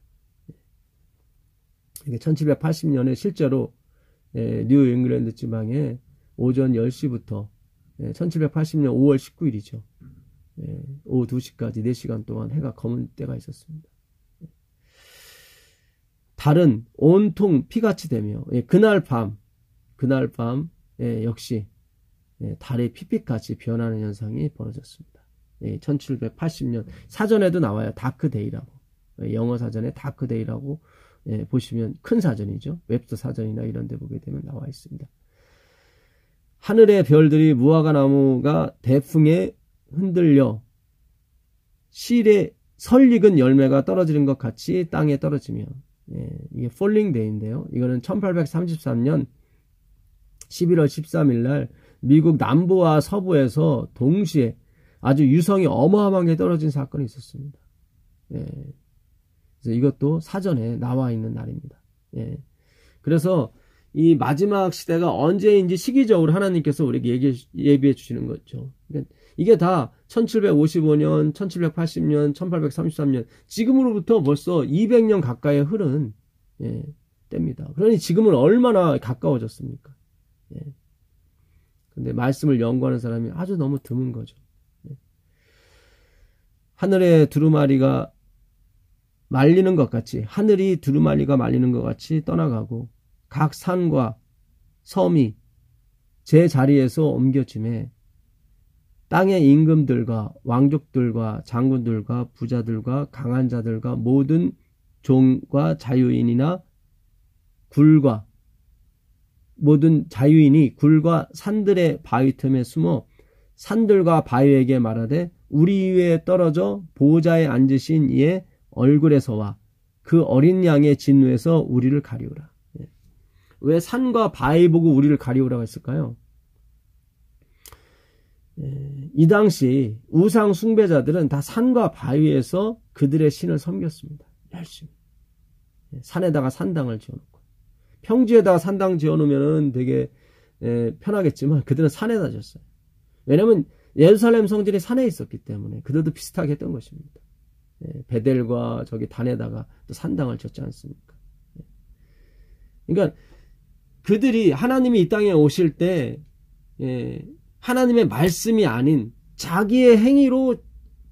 1780년에 실제로 뉴 잉글랜드 지방에 오전 10시부터 1780년 5월 19일이죠. 오후 2시까지 4시간 동안 해가 검은 때가 있었습니다. 달은 온통 피같이 되며 그날 밤 역시 달이 피빛같이 변하는 현상이 벌어졌습니다. 1780년 사전에도 나와요. 다크데이라고. 영어 사전에 다크데이라고 보시면 큰 사전이죠. 웹스터 사전이나 이런 데 보게 되면 나와 있습니다. 하늘의 별들이 무화과 나무가 대풍에 흔들려 실에 설익은 열매가 떨어지는 것 같이 땅에 떨어지며 이게 falling day인데요. 이거는 1833년 11월 13일 날 미국 남부와 서부에서 동시에 아주 유성이 어마어마하게 떨어진 사건이 있었습니다. 그래서 이것도 사전에 나와 있는 날입니다. 그래서 이 마지막 시대가 언제인지 시기적으로 하나님께서 우리에게 예비해 주시는 거죠. 그러니까 이게 다 1755년, 1780년, 1833년 지금으로부터 벌써 200년 가까이 흐른 때입니다. 그러니 지금은 얼마나 가까워졌습니까? 근데 말씀을 연구하는 사람이 아주 너무 드문 거죠. 하늘의 두루마리가 말리는 것 같이, 하늘이 두루마리가 말리는 것 같이 떠나가고 각 산과 섬이 제 자리에서 옮겨짐에 땅의 임금들과 왕족들과 장군들과 부자들과 강한 자들과 모든 종과 자유인이나 굴과 모든 자유인이 굴과 산들의 바위 틈에 숨어 산들과 바위에게 말하되 우리 위에 떨어져 보호자에 앉으신 이의 얼굴에서와 그 어린 양의 진노에서 우리를 가리우라. 왜 산과 바위 보고 우리를 가리우라고 했을까요? 이 당시 우상 숭배자들은 다 산과 바위에서 그들의 신을 섬겼습니다. 열심히. 산에다가 산당을 지어놓고. 평지에다가 산당 지어놓으면 되게 편하겠지만 그들은 산에다 졌어요. 왜냐하면 예루살렘 성전이 산에 있었기 때문에 그들도 비슷하게 했던 것입니다. 베델과 저기 단에다가 또 산당을 졌지 않습니까? 그러니까 그들이 하나님이 이 땅에 오실 때 하나님의 말씀이 아닌 자기의 행위로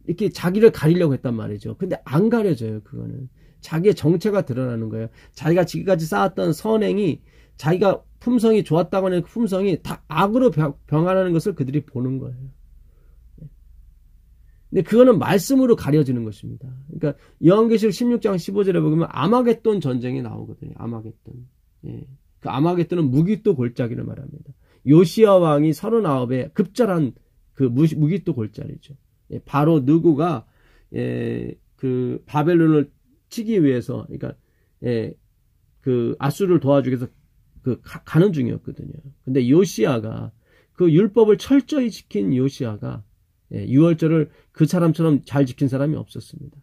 이렇게 자기를 가리려고 했단 말이죠. 근데 안 가려져요. 그거는 자기의 정체가 드러나는 거예요. 자기가 지금까지 쌓았던 선행이 자기가 품성이 좋았다고 하는 그 품성이 다 악으로 병하는 것을 그들이 보는 거예요. 근데 그거는 말씀으로 가려지는 것입니다. 그러니까 요한계시록 16장 15절에 보면 아마겟돈 전쟁이 나오거든요. 아마겟돈. 그 아마겟돈은 무기또 골짜기를 말합니다. 요시야 왕이 39에 급절한 그 무기또 골짜기죠. 바로 느고가 그 바벨론을 치기 위해서, 그러니까 그 아수르를 도와주기 위해서 그 가는 중이었거든요. 근데 요시야가 그 율법을 철저히 지킨 요시야가 유월절을 그 사람처럼 잘 지킨 사람이 없었습니다.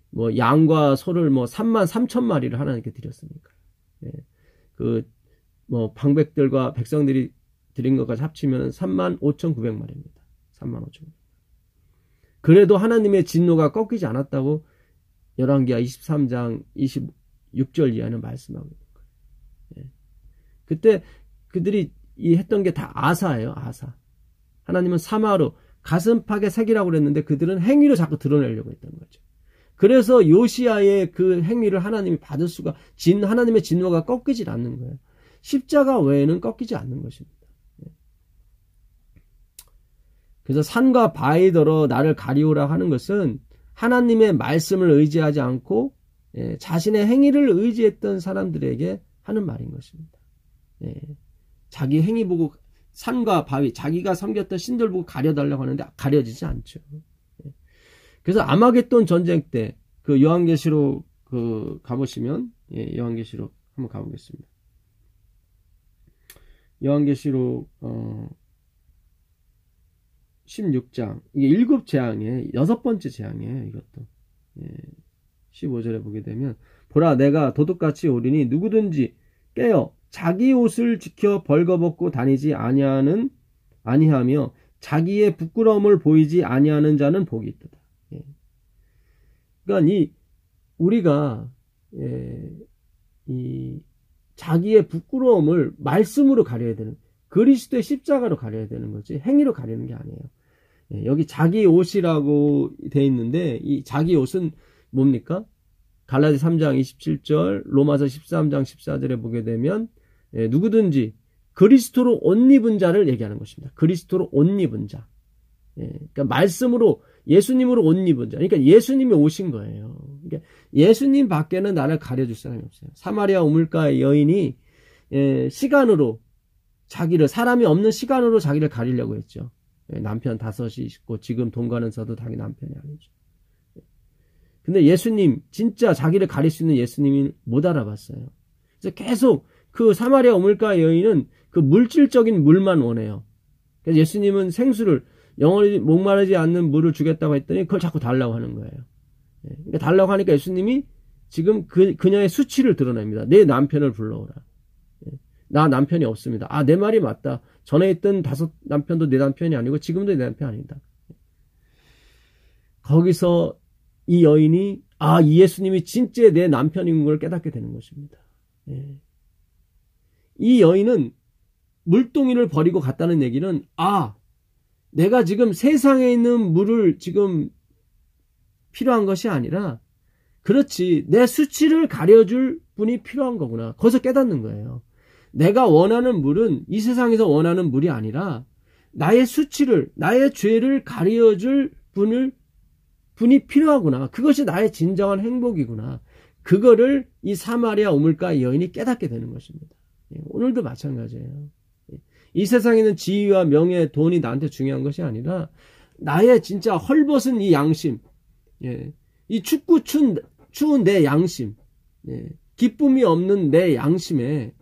뭐 양과 소를 뭐 33,000마리를 하나님께 드렸으니까. 그 뭐 방백들과 백성들이 드린 것까지 합치면 35,900마리입니다. 35,900. 그래도 하나님의 진노가 꺾이지 않았다고 열왕기하 23장 26절 이하는 말씀하고 있는 거예요. 그때 그들이 했던 게 다 아사예요. 아사. 하나님은 사마로 가슴팍에 새기라고 그랬는데 그들은 행위로 자꾸 드러내려고 했던 거죠. 그래서 요시야의 그 행위를 하나님이 받을 수가, 하나님의 진노가 꺾이질 않는 거예요. 십자가 외에는 꺾이지 않는 것입니다. 그래서 산과 바위더러 나를 가리우라 하는 것은 하나님의 말씀을 의지하지 않고 자신의 행위를 의지했던 사람들에게 하는 말인 것입니다. 자기 행위 보고 산과 바위, 자기가 섬겼던 신들 보고 가려달라고 하는데 가려지지 않죠. 그래서 아마겟돈 전쟁 때 그 요한계시록 그 가보시면 요한계시록 한번 가보겠습니다. 요한계시록 16장 이게 7재앙의 6번째 재앙이에요. 이것도 15절에 보게 되면 보라 내가 도둑같이 오리니 누구든지 깨어 자기 옷을 지켜 벌거벗고 다니지 아니하며 자기의 부끄러움을 보이지 아니하는 자는 복이 있도다. 그러니까 우리가 이 자기의 부끄러움을 말씀으로 가려야 되는, 그리스도의 십자가로 가려야 되는 거지 행위로 가리는 게 아니에요. 여기 자기 옷이라고 돼 있는데 이 자기 옷은 뭡니까? 갈라디 3장 27절, 로마서 13장 14절에 보게 되면 누구든지 그리스도로 옷 입은 자를 얘기하는 것입니다. 그리스도로 옷 입은 자. 그러니까 말씀으로 예수님으로 옷 입은 자. 그러니까 예수님이 오신 거예요. 그러니까 예수님 밖에는 나를 가려줄 사람이 없어요. 사마리아 우물가 여인이 시간으로 자기를, 사람이 없는 시간으로 자기를 가리려고 했죠. 남편 5이 있고 지금 동거하면서도 자기 남편이 아니죠. 근데 예수님, 진짜 자기를 가릴 수 있는 예수님이 못 알아봤어요. 그래서 계속 그 사마리아 우물가 여인은 그 물질적인 물만 원해요. 그래서 예수님은 생수를, 영원히 목마르지 않는 물을 주겠다고 했더니 그걸 자꾸 달라고 하는 거예요. 그러니까 달라고 하니까 예수님이 지금 그녀의 수치를 드러냅니다. 내 남편을 불러오라. 나 남편이 없습니다. 아, 내 말이 맞다. 전에 있던 5 남편도 내 남편이 아니고 지금도 내 남편이 아니다. 거기서 이 여인이 이 예수님이 진짜 내 남편인 걸 깨닫게 되는 것입니다. 이 여인은 물동이를 버리고 갔다는 얘기는 내가 지금 세상에 있는 물을 지금 필요한 것이 아니라, 그렇지, 내 수치를 가려줄 분이 필요한 거구나. 거기서 깨닫는 거예요. 내가 원하는 물은 이 세상에서 원하는 물이 아니라 나의 수치를, 나의 죄를 가려줄 분이 필요하구나. 그것이 나의 진정한 행복이구나. 그거를 이 사마리아 우물가 여인이 깨닫게 되는 것입니다. 오늘도 마찬가지예요. 이 세상에는 지위와 명예, 돈이 나한테 중요한 것이 아니라 나의 진짜 헐벗은 이 양심, 이 춥고 추운 내 양심, 기쁨이 없는 내 양심에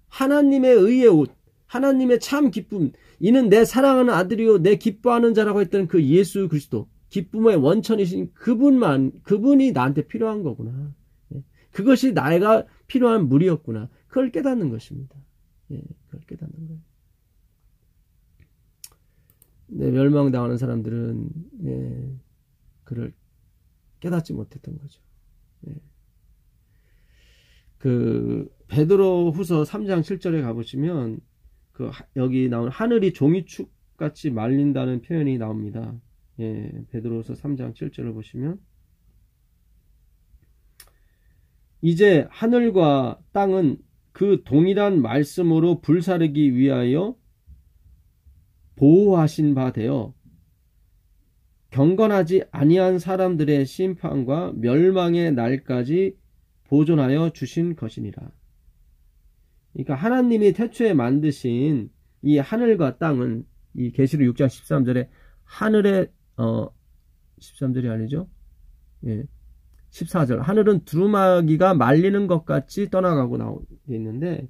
하나님의 의의 옷, 하나님의 참 기쁨, 이는 내 사랑하는 아들이요 내 기뻐하는 자라고 했던 그 예수 그리스도, 기쁨의 원천이신 그분이 나한테 필요한 거구나. 그것이 나가 필요한 물이었구나. 그걸 깨닫는 것입니다. 그걸 깨닫는 거예요. 멸망당하는 사람들은 그를 깨닫지 못했던 거죠. 그 베드로후서 3장 7절에 가보시면 여기 나온 하늘이 종이축같이 말린다는 표현이 나옵니다. 베드로후서 3장 7절을 보시면, 이제 하늘과 땅은 그 동일한 말씀으로 불사르기 위하여 보호하신 바 되어 경건하지 아니한 사람들의 심판과 멸망의 날까지 보존하여 주신 것이니라. 그러니까 하나님이 태초에 만드신 이 하늘과 땅은, 이 계시록 6장 13절에 하늘의 13절이 아니죠? 14절. 하늘은 두루마기가 말리는 것 같이 떠나가고 나오고 있는데,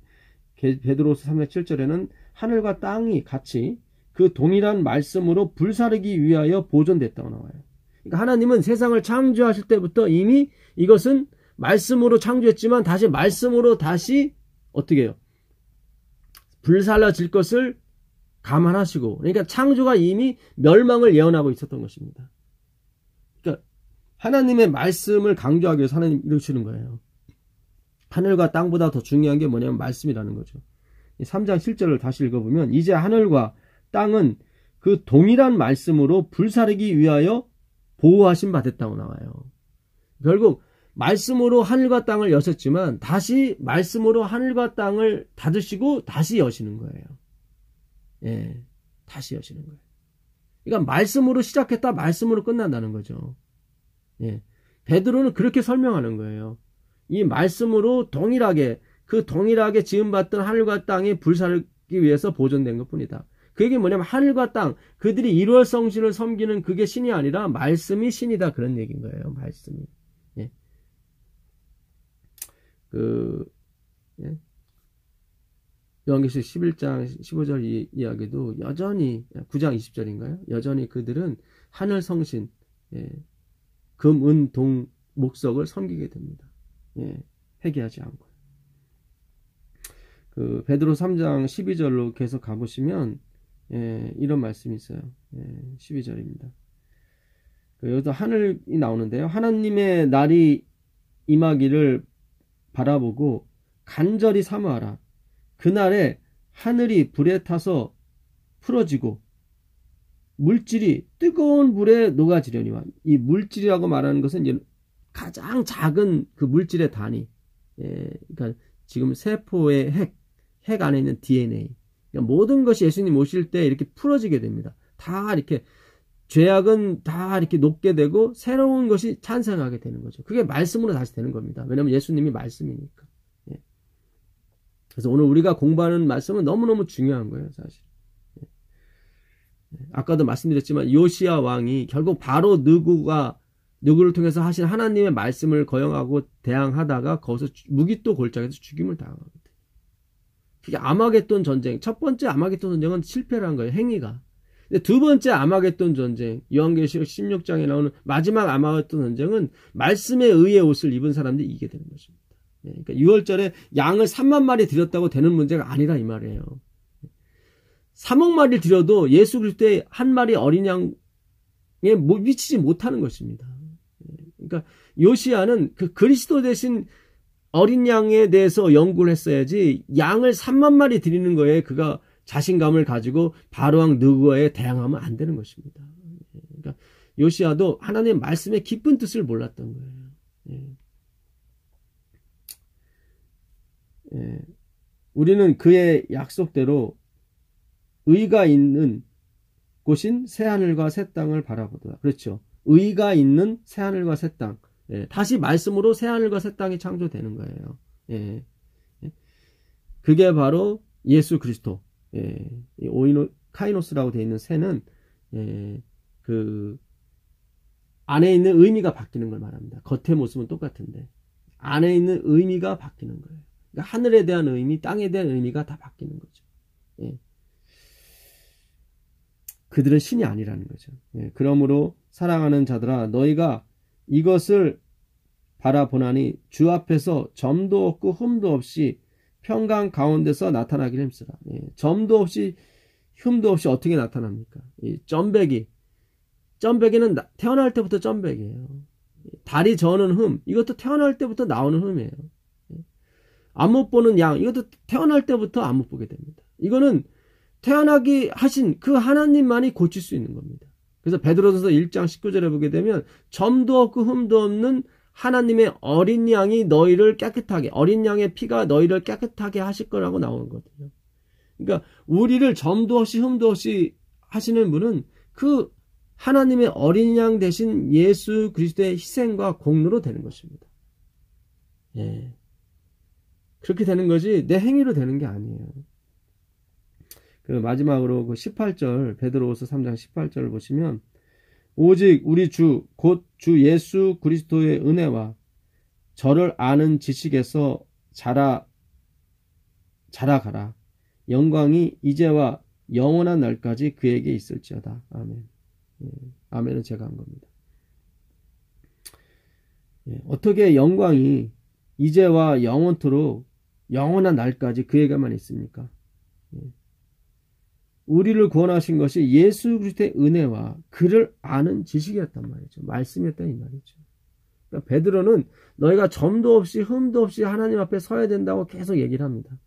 베드로서 3장 7절에는 하늘과 땅이 같이 그 동일한 말씀으로 불사르기 위하여 보존됐다고 나와요. 그러니까 하나님은 세상을 창조하실 때부터 이미 이것은 말씀으로 창조했지만 다시 말씀으로 다시 어떻게 해요? 불살라질 것을 감안하시고, 그러니까 창조가 이미 멸망을 예언하고 있었던 것입니다. 그러니까 하나님의 말씀을 강조하기 위해서 하나님 이러시는 거예요. 하늘과 땅보다 더 중요한 게 뭐냐면 말씀이라는 거죠. 3장 7절을 다시 읽어보면, 이제 하늘과 땅은 그 동일한 말씀으로 불사르기 위하여 보호하신 바 됐다고 나와요. 결국 말씀으로 하늘과 땅을 여셨지만 다시 말씀으로 하늘과 땅을 닫으시고 다시 여시는 거예요. 다시 여시는 거예요. 그러니까 말씀으로 시작했다 말씀으로 끝난다는 거죠. 베드로는 그렇게 설명하는 거예요. 이 말씀으로 동일하게 지음받던 하늘과 땅이 불사르기 위해서 보존된 것뿐이다. 그게 뭐냐면 하늘과 땅, 그들이 1월 성신을 섬기는 그게 신이 아니라 말씀이 신이다, 그런 얘기인 거예요. 말씀이. 요한계시록 11장 15절 이야기도 여전히, 9장 20절인가요? 여전히 그들은 하늘 성신, 금, 은, 동, 목석을 섬기게 됩니다. 회개하지 않고. 베드로 3장 12절로 계속 가보시면 이런 말씀이 있어요. 12절입니다. 여기서 하늘이 나오는데요. 하나님의 날이 임하기를 바라보고 간절히 사모하라. 그날에 하늘이 불에 타서 풀어지고 물질이 뜨거운 불에 녹아지려니와. 이 물질이라고 말하는 것은 가장 작은 그 물질의 단위, 그러니까 지금 세포의 핵 안에 있는 DNA, 그러니까 모든 것이 예수님 오실 때 이렇게 풀어지게 됩니다. 다 이렇게 죄악은 다 이렇게 녹게 되고 새로운 것이 탄생하게 되는 거죠. 그게 말씀으로 다시 되는 겁니다. 왜냐하면 예수님이 말씀이니까. 그래서 오늘 우리가 공부하는 말씀은 너무너무 중요한 거예요, 사실. 아까도 말씀드렸지만 요시야 왕이 결국 바로 누구를 통해서 하신 하나님의 말씀을 거역하고 대항하다가 거기서 무기또 골짜기에서 죽임을 당하거든요. 그게 아마겟돈 전쟁, 첫 번째 아마겟돈 전쟁은 실패를 한 거예요, 행위가. 근데 두 번째 아마겟돈 전쟁, 요한계시록 16장에 나오는 마지막 아마겟돈 전쟁은 말씀에 의해 옷을 입은 사람들이 이기게 되는 것입니다. 그러니까 6월절에 양을 3만 마리 드렸다고 되는 문제가 아니라 이 말이에요. 3억 마리를 드려도 예수 그리스도의 한 마리 어린 양에 미치지 못하는 것입니다. 그러니까 요시야는 그 그리스도 대신 어린 양에 대해서 연구를 했어야지 양을 3만 마리 드리는 거에 그가 자신감을 가지고 바로왕 느고에 대항하면 안 되는 것입니다. 그러니까 요시야도 하나님의 말씀의 깊은 뜻을 몰랐던 거예요. 우리는 그의 약속대로 의가 있는 곳인 새하늘과 새 땅을 바라보더라. 그렇죠. 의가 있는 새하늘과 새 땅. 다시 말씀으로 새하늘과 새 땅이 창조되는 거예요. 그게 바로 예수 그리스도. 카이노스라고 되어 있는 새는 그 안에 있는 의미가 바뀌는 걸 말합니다. 겉의 모습은 똑같은데 안에 있는 의미가 바뀌는 거예요. 그러니까 하늘에 대한 의미, 땅에 대한 의미가 다 바뀌는 거죠. 그들은 신이 아니라는 거죠. 그러므로 사랑하는 자들아, 너희가 이것을 바라보나니 주 앞에서 점도 없고 흠도 없이 평강 가운데서 나타나기를 힘쓰라. 점도 없이 흠도 없이 어떻게 나타납니까? 이 점배기는 태어날 때부터 점배기예요. 다리 저는 흠, 이것도 태어날 때부터 나오는 흠이에요. 안 못 보는 양, 이것도 태어날 때부터 안 못 보게 됩니다. 이거는 태어나게 하신 그 하나님만이 고칠 수 있는 겁니다. 그래서 베드로전서 1장 19절에 보게 되면 점도 없고 흠도 없는 하나님의 어린 양이 너희를 깨끗하게, 어린 양의 피가 너희를 깨끗하게 하실 거라고 나오는 거거든요. 그러니까 우리를 점도 없이 흠도 없이 하시는 분은 그 하나님의 어린 양 대신 예수 그리스도의 희생과 공로로 되는 것입니다. 그렇게 되는 거지 내 행위로 되는 게 아니에요. 그 마지막으로 그 18절, 베드로후서 3장 18절을 보시면 오직 우리 주 곧 주 예수 그리스도의 은혜와 저를 아는 지식에서 자라가라. 영광이 이제와 영원한 날까지 그에게 있을지어다. 아멘. 아멘은 제가 한 겁니다. 어떻게 영광이 이제와 영원토록 영원한 날까지 그에게만 있습니까? 우리를 구원하신 것이 예수 그리스도의 은혜와 그를 아는 지식이었단 말이죠. 말씀이었다 이 말이죠. 그러니까 베드로는 너희가 점도 없이 흠도 없이 하나님 앞에 서야 된다고 계속 얘기를 합니다.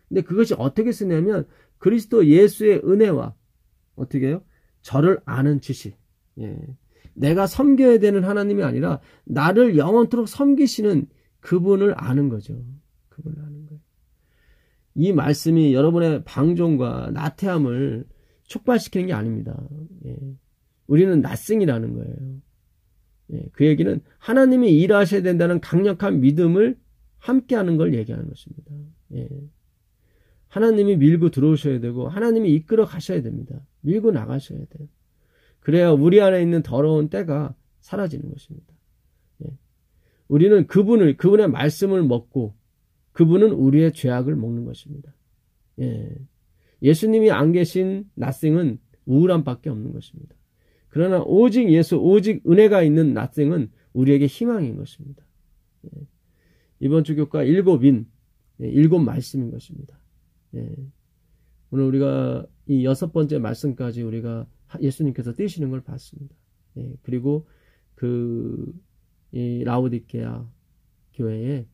근데 그것이 어떻게 쓰냐면 그리스도 예수의 은혜와 어떻게 해요? 저를 아는 지식. 내가 섬겨야 되는 하나님이 아니라 나를 영원토록 섬기시는 그분을 아는 거죠. 그분을 아는 거예요. 이 말씀이 여러분의 방종과 나태함을 촉발시키는 게 아닙니다. 우리는 낫승이라는 거예요. 그 얘기는 하나님이 일하셔야 된다는 강력한 믿음을 함께하는 걸 얘기하는 것입니다. 하나님이 밀고 들어오셔야 되고 하나님이 이끌어 가셔야 됩니다. 밀고 나가셔야 돼요. 그래야 우리 안에 있는 더러운 때가 사라지는 것입니다. 우리는 그분의 말씀을 먹고 그분은 우리의 죄악을 먹는 것입니다. 예수님이 안 계신 낫생은 우울함밖에 없는 것입니다. 그러나 오직 예수, 오직 은혜가 있는 낫생은 우리에게 희망인 것입니다. 이번 주 교과 일곱 말씀인 것입니다. 오늘 우리가 이 6번째 말씀까지 우리가 예수님께서 띄시는 걸 봤습니다. 그리고 이 라오디게아 교회에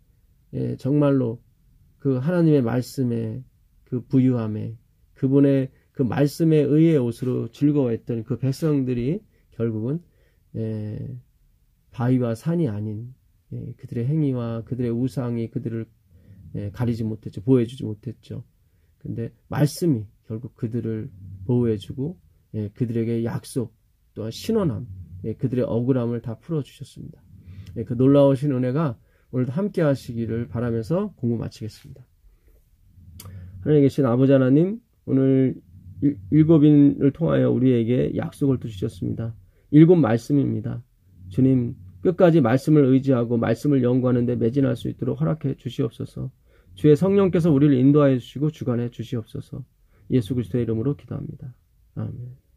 정말로 그 하나님의 말씀에 그 부유함에 그분의 그 말씀에 의해 옷으로 즐거워했던 그 백성들이 결국은 바위와 산이 아닌 그들의 행위와 그들의 우상이 그들을 가리지 못했죠. 보호해주지 못했죠. 근데 말씀이 결국 그들을 보호해주고 그들에게 약속 또한 신원함, 그들의 억울함을 다 풀어주셨습니다. 그 놀라우신 은혜가 오늘도 함께 하시기를 바라면서 공부 마치겠습니다. 하나님에 계신 아버지 하나님, 오늘 일곱인을 통하여 우리에게 약속을 또 주셨습니다. 일곱 말씀입니다. 주님, 끝까지 말씀을 의지하고 말씀을 연구하는 데 매진할 수 있도록 허락해 주시옵소서. 주의 성령께서 우리를 인도하여 주시고 주관해 주시옵소서. 예수 그리스도의 이름으로 기도합니다. 아멘.